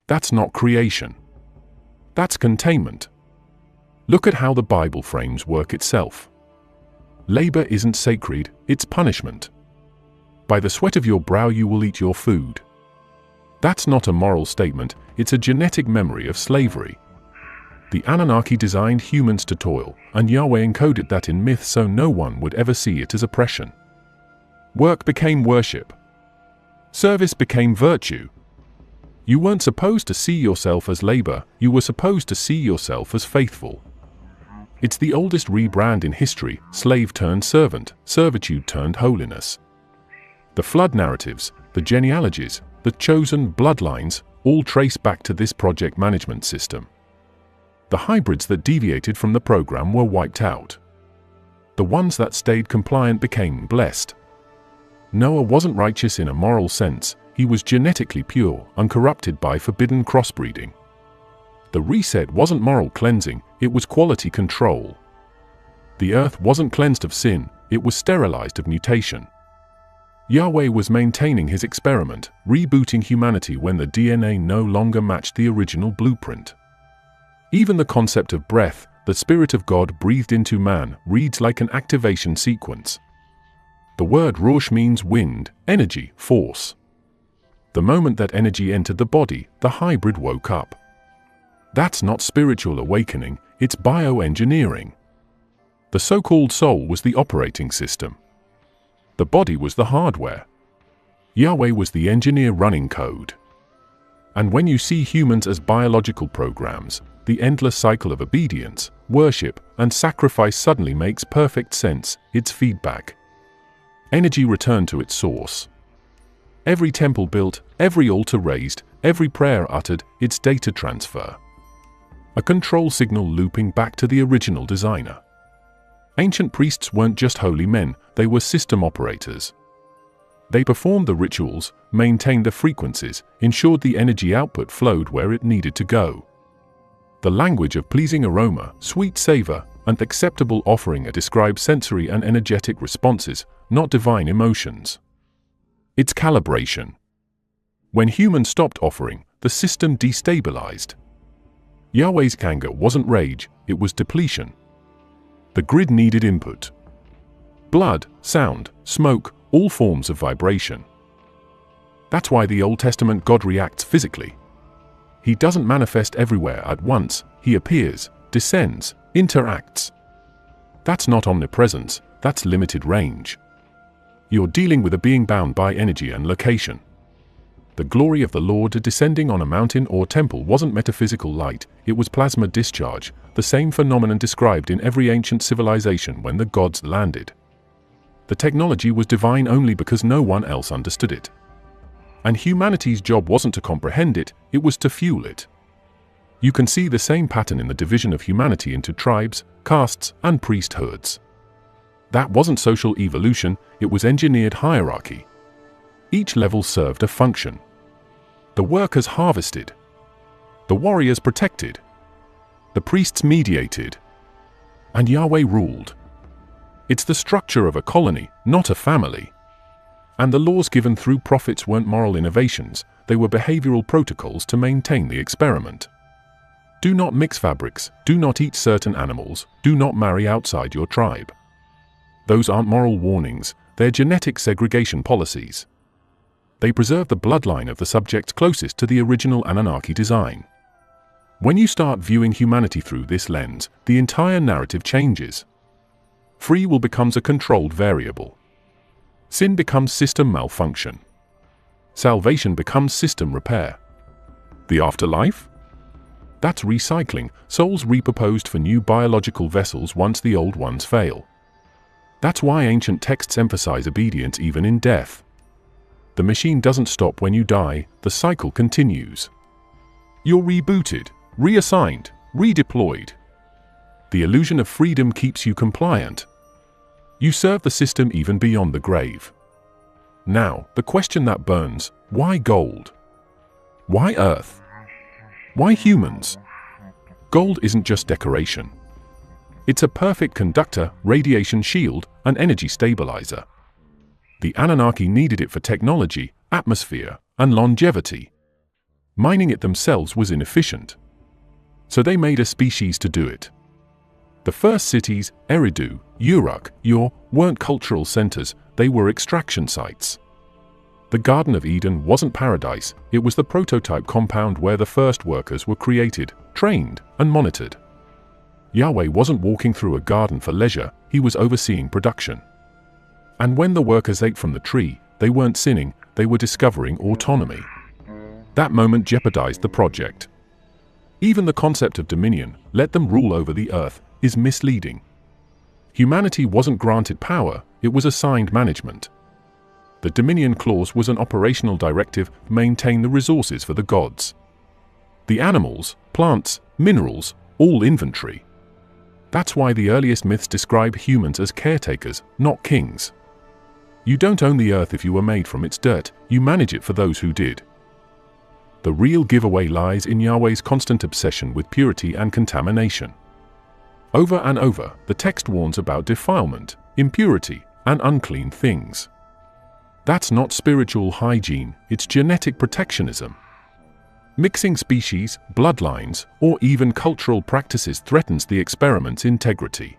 That's not creation. That's containment. Look at how the Bible frames work itself. Labor isn't sacred, it's punishment. By the sweat of your brow you will eat your food. That's not a moral statement, it's a genetic memory of slavery. The Anunnaki designed humans to toil, and Yahweh encoded that in myth so no one would ever see it as oppression. Work became worship. Service became virtue. You weren't supposed to see yourself as labor, you were supposed to see yourself as faithful. It's the oldest rebrand in history, slave turned servant, servitude turned holiness. The flood narratives, the genealogies, the chosen bloodlines, all trace back to this project management system. The hybrids that deviated from the program were wiped out. The ones that stayed compliant became blessed. Noah wasn't righteous in a moral sense, he was genetically pure, uncorrupted by forbidden crossbreeding. The reset wasn't moral cleansing, it was quality control. The earth wasn't cleansed of sin, it was sterilized of mutation. Yahweh was maintaining his experiment, rebooting humanity when the DNA no longer matched the original blueprint. Even the concept of breath, the Spirit of God breathed into man, reads like an activation sequence. The word Rosh means wind, energy, force. The moment that energy entered the body, the hybrid woke up. That's not spiritual awakening, it's bioengineering. The so-called soul was the operating system. The body was the hardware. Yahweh was the engineer running code. And when you see humans as biological programs, the endless cycle of obedience, worship, and sacrifice suddenly makes perfect sense, it's feedback. Energy returned to its source. Every temple built, every altar raised, every prayer uttered, it's data transfer. A control signal looping back to the original designer. Ancient priests weren't just holy men, they were system operators. They performed the rituals, maintained the frequencies, ensured the energy output flowed where it needed to go. The language of pleasing aroma, sweet savor, and acceptable offering describe sensory and energetic responses, not divine emotions. It's calibration. When humans stopped offering, the system destabilized. Yahweh's anger wasn't rage, it was depletion. The grid needed input. Blood, sound, smoke, all forms of vibration. That's why the Old Testament God reacts physically. He doesn't manifest everywhere at once, he appears, descends, interacts. That's not omnipresence, that's limited range. You're dealing with a being bound by energy and location. The glory of the Lord descending on a mountain or temple wasn't metaphysical light, it was plasma discharge, the same phenomenon described in every ancient civilization when the gods landed. The technology was divine only because no one else understood it. And humanity's job wasn't to comprehend it, it was to fuel it. You can see the same pattern in the division of humanity into tribes, castes, and priesthoods. That wasn't social evolution, it was engineered hierarchy. Each level served a function. The workers harvested. The warriors protected. The priests mediated. And Yahweh ruled. It's the structure of a colony, not a family. And the laws given through prophets weren't moral innovations, they were behavioral protocols to maintain the experiment. Do not mix fabrics, do not eat certain animals, do not marry outside your tribe. Those aren't moral warnings, they're genetic segregation policies. They preserve the bloodline of the subjects closest to the original Anunnaki design. When you start viewing humanity through this lens, the entire narrative changes. Free will becomes a controlled variable. Sin becomes system malfunction. Salvation becomes system repair. The afterlife? That's recycling, souls repurposed for new biological vessels once the old ones fail. That's why ancient texts emphasize obedience even in death. The machine doesn't stop when you die, the cycle continues. You're rebooted, reassigned, redeployed. The illusion of freedom keeps you compliant. You serve the system even beyond the grave. Now, the question that burns, why gold? Why Earth? Why humans? Gold isn't just decoration. It's a perfect conductor, radiation shield, and energy stabilizer. The Anunnaki needed it for technology, atmosphere, and longevity. Mining it themselves was inefficient. So they made a species to do it. The first cities, Eridu, Uruk, Ur, weren't cultural centers, they were extraction sites. The Garden of Eden wasn't paradise, it was the prototype compound where the first workers were created, trained, and monitored. Yahweh wasn't walking through a garden for leisure, he was overseeing production. And when the workers ate from the tree, they weren't sinning, they were discovering autonomy. That moment jeopardized the project. Even the concept of dominion, let them rule over the earth, is misleading. Humanity wasn't granted power, it was assigned management. The Dominion Clause was an operational directive to maintain the resources for the gods. The animals, plants, minerals, all inventory. That's why the earliest myths describe humans as caretakers, not kings. You don't own the earth if you were made from its dirt, you manage it for those who did. The real giveaway lies in Yahweh's constant obsession with purity and contamination. Over and over, the text warns about defilement, impurity, and unclean things. That's not spiritual hygiene, it's genetic protectionism. Mixing species, bloodlines, or even cultural practices threatens the experiment's integrity.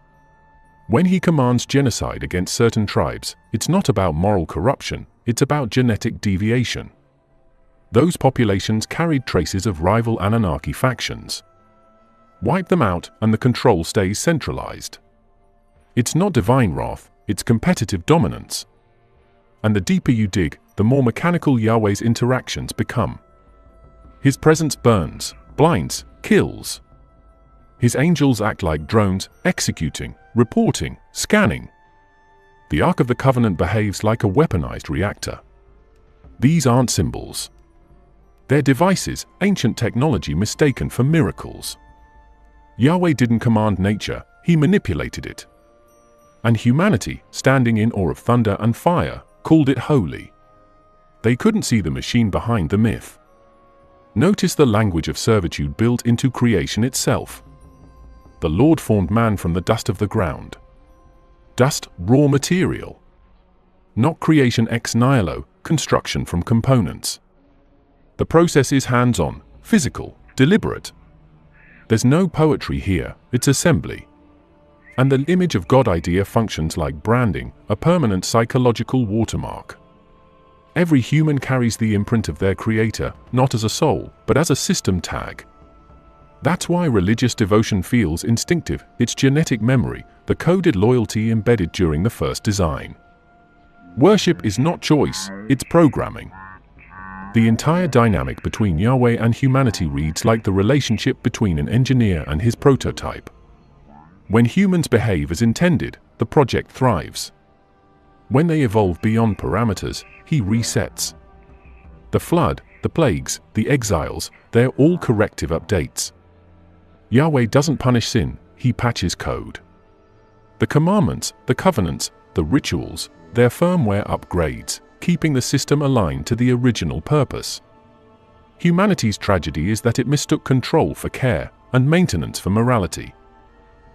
When he commands genocide against certain tribes, it's not about moral corruption, it's about genetic deviation. Those populations carried traces of rival Anunnaki factions. Wipe them out and the control stays centralized. It's not divine wrath, it's competitive dominance. And the deeper you dig, the more mechanical Yahweh's interactions become. His presence burns, blinds, kills. His angels act like drones, executing, reporting, scanning. The Ark of the Covenant behaves like a weaponized reactor. These aren't symbols. They're devices, ancient technology mistaken for miracles. Yahweh didn't command nature, he manipulated it. And humanity, standing in awe of thunder and fire, called it holy. They couldn't see the machine behind the myth. Notice the language of servitude built into creation itself. The Lord formed man from the dust of the ground. Dust, raw material. Not creation ex nihilo, construction from components. The process is hands-on, physical, deliberate. There's no poetry here, it's assembly. And the image of God idea functions like branding, a permanent psychological watermark. Every human carries the imprint of their creator, not as a soul, but as a system tag. That's why religious devotion feels instinctive, it's genetic memory, the coded loyalty embedded during the first design. Worship is not choice, it's programming. The entire dynamic between Yahweh and humanity reads like the relationship between an engineer and his prototype. When humans behave as intended, the project thrives. When they evolve beyond parameters, he resets. The flood, the plagues, the exiles, they're all corrective updates. Yahweh doesn't punish sin, he patches code. The commandments, the covenants, the rituals, they're firmware upgrades, keeping the system aligned to the original purpose. Humanity's tragedy is that it mistook control for care and maintenance for morality.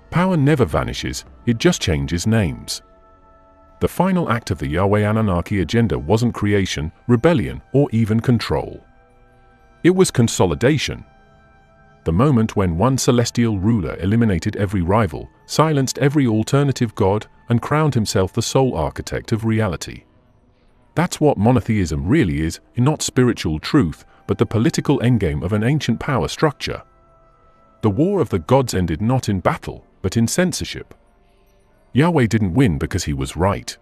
Power never vanishes, it just changes names. The final act of the Yahweh Anunnaki agenda wasn't creation, rebellion, or even control. It was consolidation. The moment when one celestial ruler eliminated every rival, silenced every alternative god, and crowned himself the sole architect of reality. That's what monotheism really is, not spiritual truth, but the political endgame of an ancient power structure. The war of the gods ended not in battle, but in censorship. Yahweh didn't win because he was right.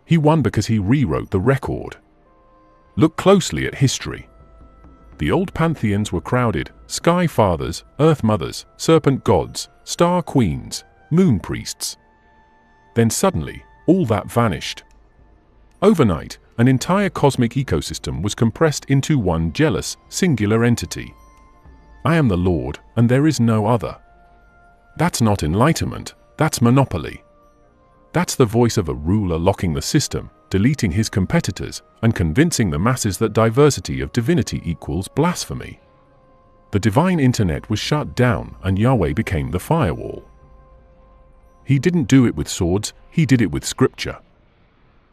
He won because he rewrote the record. Look closely at history. The old pantheons were crowded, sky fathers, earth mothers, serpent gods, star queens, moon priests. Then suddenly, all that vanished. Overnight, an entire cosmic ecosystem was compressed into one jealous, singular entity. I am the Lord, and there is no other. That's not enlightenment, that's monopoly. That's the voice of a ruler locking the system, deleting his competitors, and convincing the masses that diversity of divinity equals blasphemy. The divine internet was shut down, and Yahweh became the firewall. He didn't do it with swords, he did it with scripture.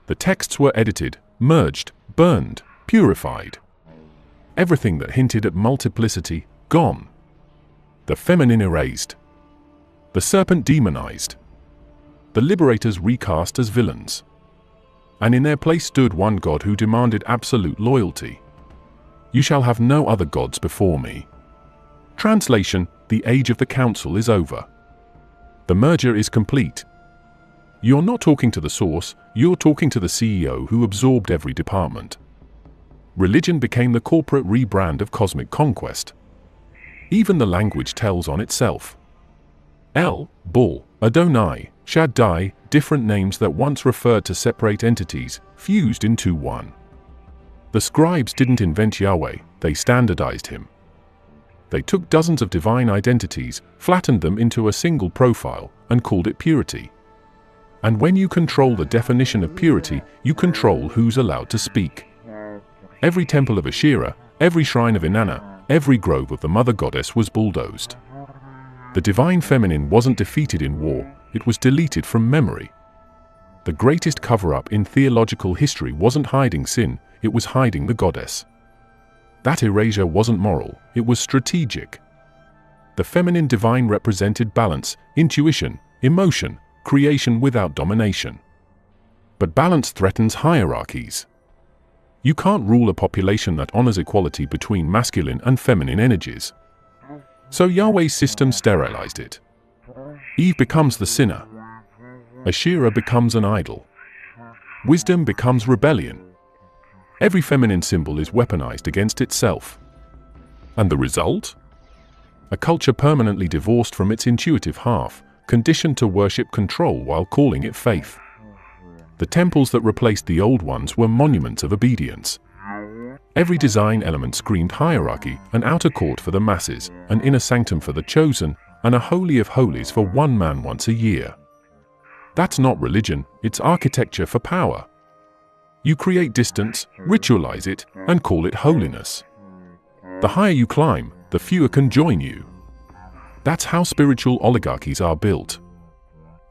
The texts were edited, merged, burned, purified. Everything that hinted at multiplicity, gone. The feminine erased. The serpent demonized. The liberators recast as villains. And in their place stood one God who demanded absolute loyalty. You shall have no other gods before me. Translation: the age of the council is over. The merger is complete. You're not talking to the source, you're talking to the CEO who absorbed every department. Religion became the corporate rebrand of cosmic conquest. Even the language tells on itself. El, Bull, Adonai, Shaddai, different names that once referred to separate entities, fused into one. The scribes didn't invent Yahweh, they standardized him. They took dozens of divine identities, flattened them into a single profile, and called it purity. And when you control the definition of purity, you control who's allowed to speak. Every temple of Asherah, every shrine of Inanna, every grove of the mother goddess was bulldozed. The divine feminine wasn't defeated in war, it was deleted from memory. The greatest cover-up in theological history wasn't hiding sin, it was hiding the goddess. That erasure wasn't moral, it was strategic. The feminine divine represented balance, intuition, emotion, creation without domination. But balance threatens hierarchies. You can't rule a population that honors equality between masculine and feminine energies. So Yahweh's system sterilized it. Eve becomes the sinner. Asherah becomes an idol. Wisdom becomes rebellion. Every feminine symbol is weaponized against itself. And the result? A culture permanently divorced from its intuitive half, conditioned to worship control while calling it faith. The temples that replaced the old ones were monuments of obedience. Every design element screamed hierarchy, an outer court for the masses, an inner sanctum for the chosen, and a holy of holies for one man once a year. That's not religion, it's architecture for power. You create distance, ritualize it, and call it holiness. The higher you climb, the fewer can join you. That's how spiritual oligarchies are built.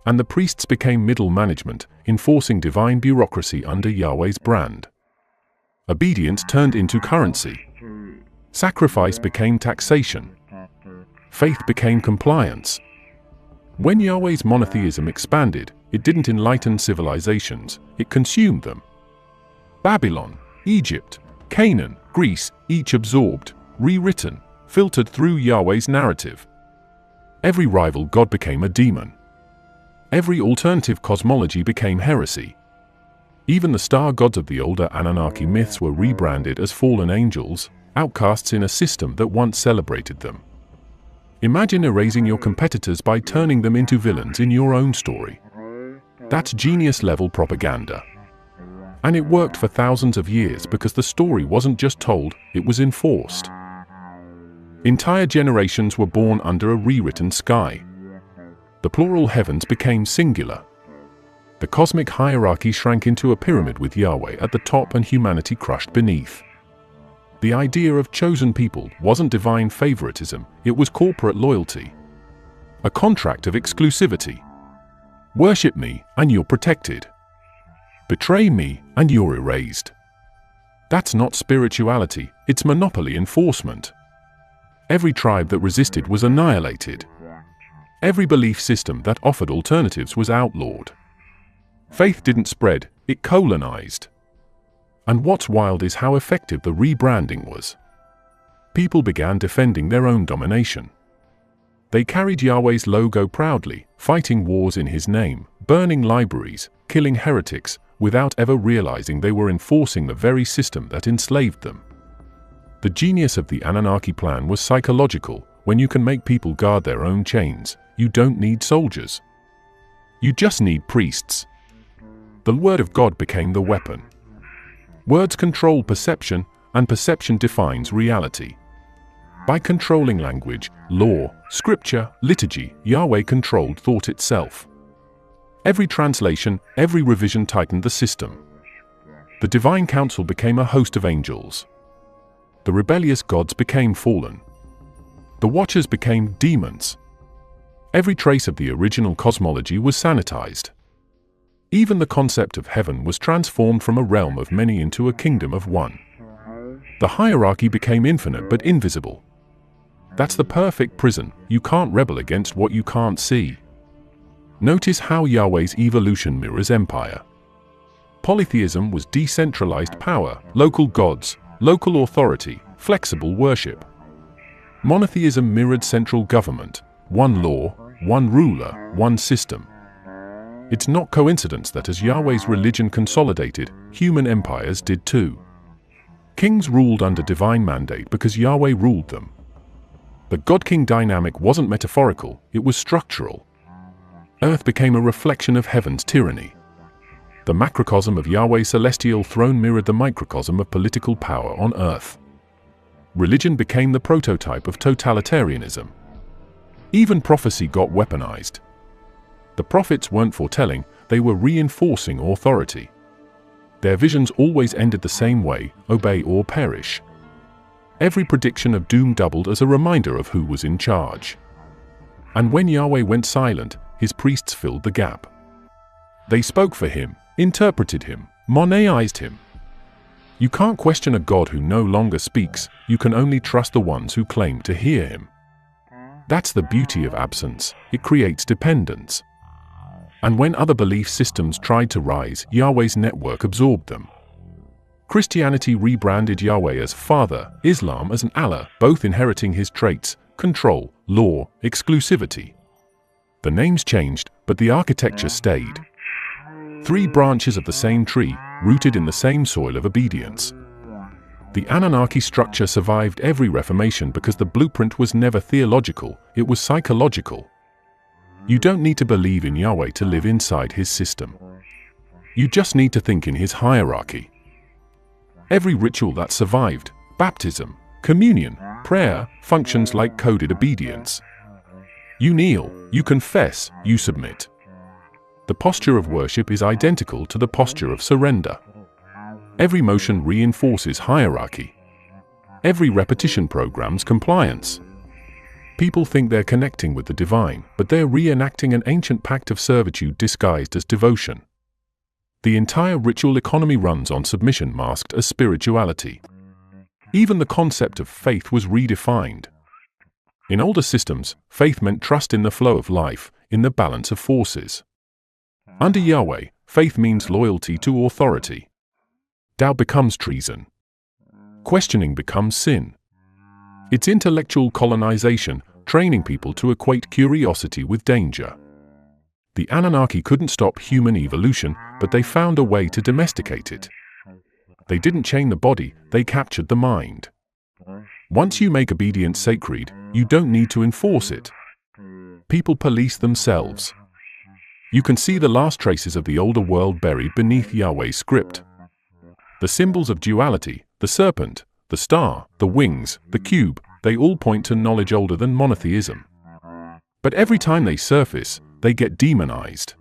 And the priests became middle management, enforcing divine bureaucracy under Yahweh's brand. Obedience turned into currency. Sacrifice became taxation. Faith became compliance. When Yahweh's monotheism expanded, it didn't enlighten civilizations, it consumed them. Babylon, Egypt, Canaan, Greece, each absorbed, rewritten, filtered through Yahweh's narrative. Every rival god became a demon. Every alternative cosmology became heresy. Even the star gods of the older Anunnaki myths were rebranded as fallen angels, outcasts in a system that once celebrated them. Imagine erasing your competitors by turning them into villains in your own story. That's genius-level propaganda. And it worked for thousands of years because the story wasn't just told, it was enforced. Entire generations were born under a rewritten sky. The plural heavens became singular. The cosmic hierarchy shrank into a pyramid with Yahweh at the top and humanity crushed beneath. The idea of chosen people wasn't divine favoritism, it was corporate loyalty. A contract of exclusivity. Worship me and you're protected. Betray me and you're erased. That's not spirituality, it's monopoly enforcement. Every tribe that resisted was annihilated. Every belief system that offered alternatives was outlawed. Faith didn't spread, it colonized. And what's wild is how effective the rebranding was. People began defending their own domination. They carried Yahweh's logo proudly, fighting wars in his name, burning libraries, killing heretics, without ever realizing they were enforcing the very system that enslaved them. The genius of the Anunnaki plan was psychological. When you can make people guard their own chains, you don't need soldiers. You just need priests. The word of God became the weapon. Words control perception, and perception defines reality. By controlling language, law, scripture, liturgy, Yahweh controlled thought itself. Every translation, every revision tightened the system. The divine council became a host of angels. The rebellious gods became fallen. The watchers became demons. Every trace of the original cosmology was sanitized. Even the concept of heaven was transformed from a realm of many into a kingdom of one. The hierarchy became infinite but invisible. That's the perfect prison. You can't rebel against what you can't see. Notice how Yahweh's evolution mirrors empire. Polytheism was decentralized power, local gods, local authority, flexible worship. Monotheism mirrored central government, one law, one ruler, one system. It's not coincidence that as Yahweh's religion consolidated, human empires did too. Kings ruled under divine mandate because Yahweh ruled them. The God-king dynamic wasn't metaphorical, it was structural. Earth became a reflection of heaven's tyranny. The macrocosm of Yahweh's celestial throne mirrored the microcosm of political power on earth. Religion became the prototype of totalitarianism. Even prophecy got weaponized. The prophets weren't foretelling, they were reinforcing authority. Their visions always ended the same way: obey or perish. Every prediction of doom doubled as a reminder of who was in charge. And when Yahweh went silent, his priests filled the gap. They spoke for him, interpreted him, moneized him. You can't question a God who no longer speaks, you can only trust the ones who claim to hear him. That's the beauty of absence, it creates dependence. And when other belief systems tried to rise, Yahweh's network absorbed them. Christianity rebranded Yahweh as Father, Islam as an Allah, both inheriting his traits: control, law, exclusivity. The names changed, but the architecture stayed. Three branches of the same tree, rooted in the same soil of obedience. The Anunnaki structure survived every reformation because the blueprint was never theological, it was psychological. You don't need to believe in Yahweh to live inside his system. You just need to think in his hierarchy. Every ritual that survived, baptism, communion, prayer, functions like coded obedience. You kneel, you confess, you submit. The posture of worship is identical to the posture of surrender. Every motion reinforces hierarchy. Every repetition programs compliance. People think they're connecting with the divine, but they're reenacting an ancient pact of servitude disguised as devotion. The entire ritual economy runs on submission masked as spirituality. Even the concept of faith was redefined. In older systems, faith meant trust in the flow of life, in the balance of forces. Under Yahweh, faith means loyalty to authority. Doubt becomes treason. Questioning becomes sin. It's intellectual colonization, training people to equate curiosity with danger. The Anunnaki couldn't stop human evolution, but they found a way to domesticate it. They didn't chain the body, they captured the mind. Once you make obedience sacred, you don't need to enforce it. People police themselves. You can see the last traces of the older world buried beneath Yahweh's script. The symbols of duality, the serpent, the star, the wings, the cube, they all point to knowledge older than monotheism. But every time they surface, they get demonized.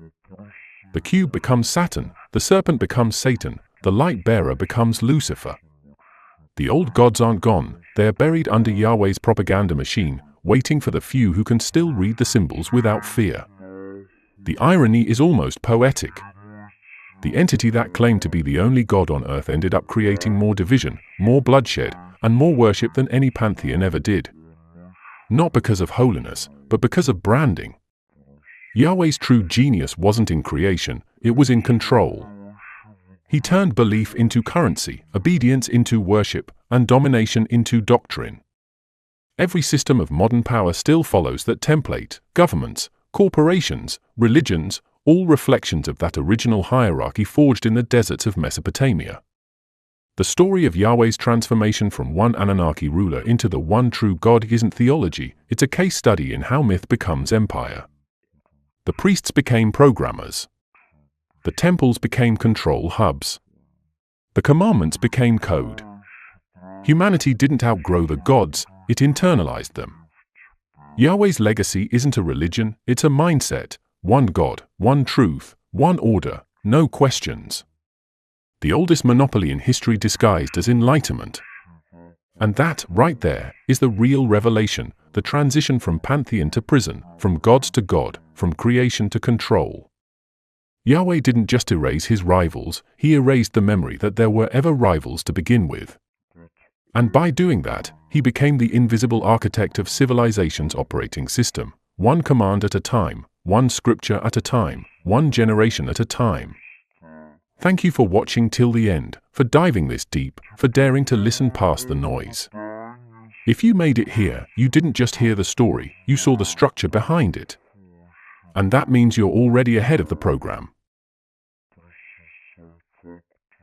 The cube becomes Saturn, the serpent becomes Satan, the light bearer becomes Lucifer. The old gods aren't gone, they are buried under Yahweh's propaganda machine, waiting for the few who can still read the symbols without fear. The irony is almost poetic. The entity that claimed to be the only God on earth ended up creating more division, more bloodshed, and more worship than any pantheon ever did. Not because of holiness, but because of branding. Yahweh's true genius wasn't in creation, it was in control. He turned belief into currency, obedience into worship, and domination into doctrine. Every system of modern power still follows that template: governments, corporations, religions, all reflections of that original hierarchy forged in the deserts of Mesopotamia. The story of Yahweh's transformation from one Anunnaki ruler into the one true God isn't theology, it's a case study in how myth becomes empire. The priests became programmers. The temples became control hubs. The commandments became code. Humanity didn't outgrow the gods, it internalized them. Yahweh's legacy isn't a religion, it's a mindset: one God, one truth, one order, no questions. The oldest monopoly in history disguised as enlightenment. And that, right there, is the real revelation, the transition from pantheon to prison, from gods to God, from creation to control. Yahweh didn't just erase his rivals, he erased the memory that there were ever rivals to begin with. And by doing that, he became the invisible architect of civilization's operating system, one command at a time, one scripture at a time, one generation at a time. Thank you for watching till the end, for diving this deep, for daring to listen past the noise. If you made it here, you didn't just hear the story, you saw the structure behind it. And that means you're already ahead of the program.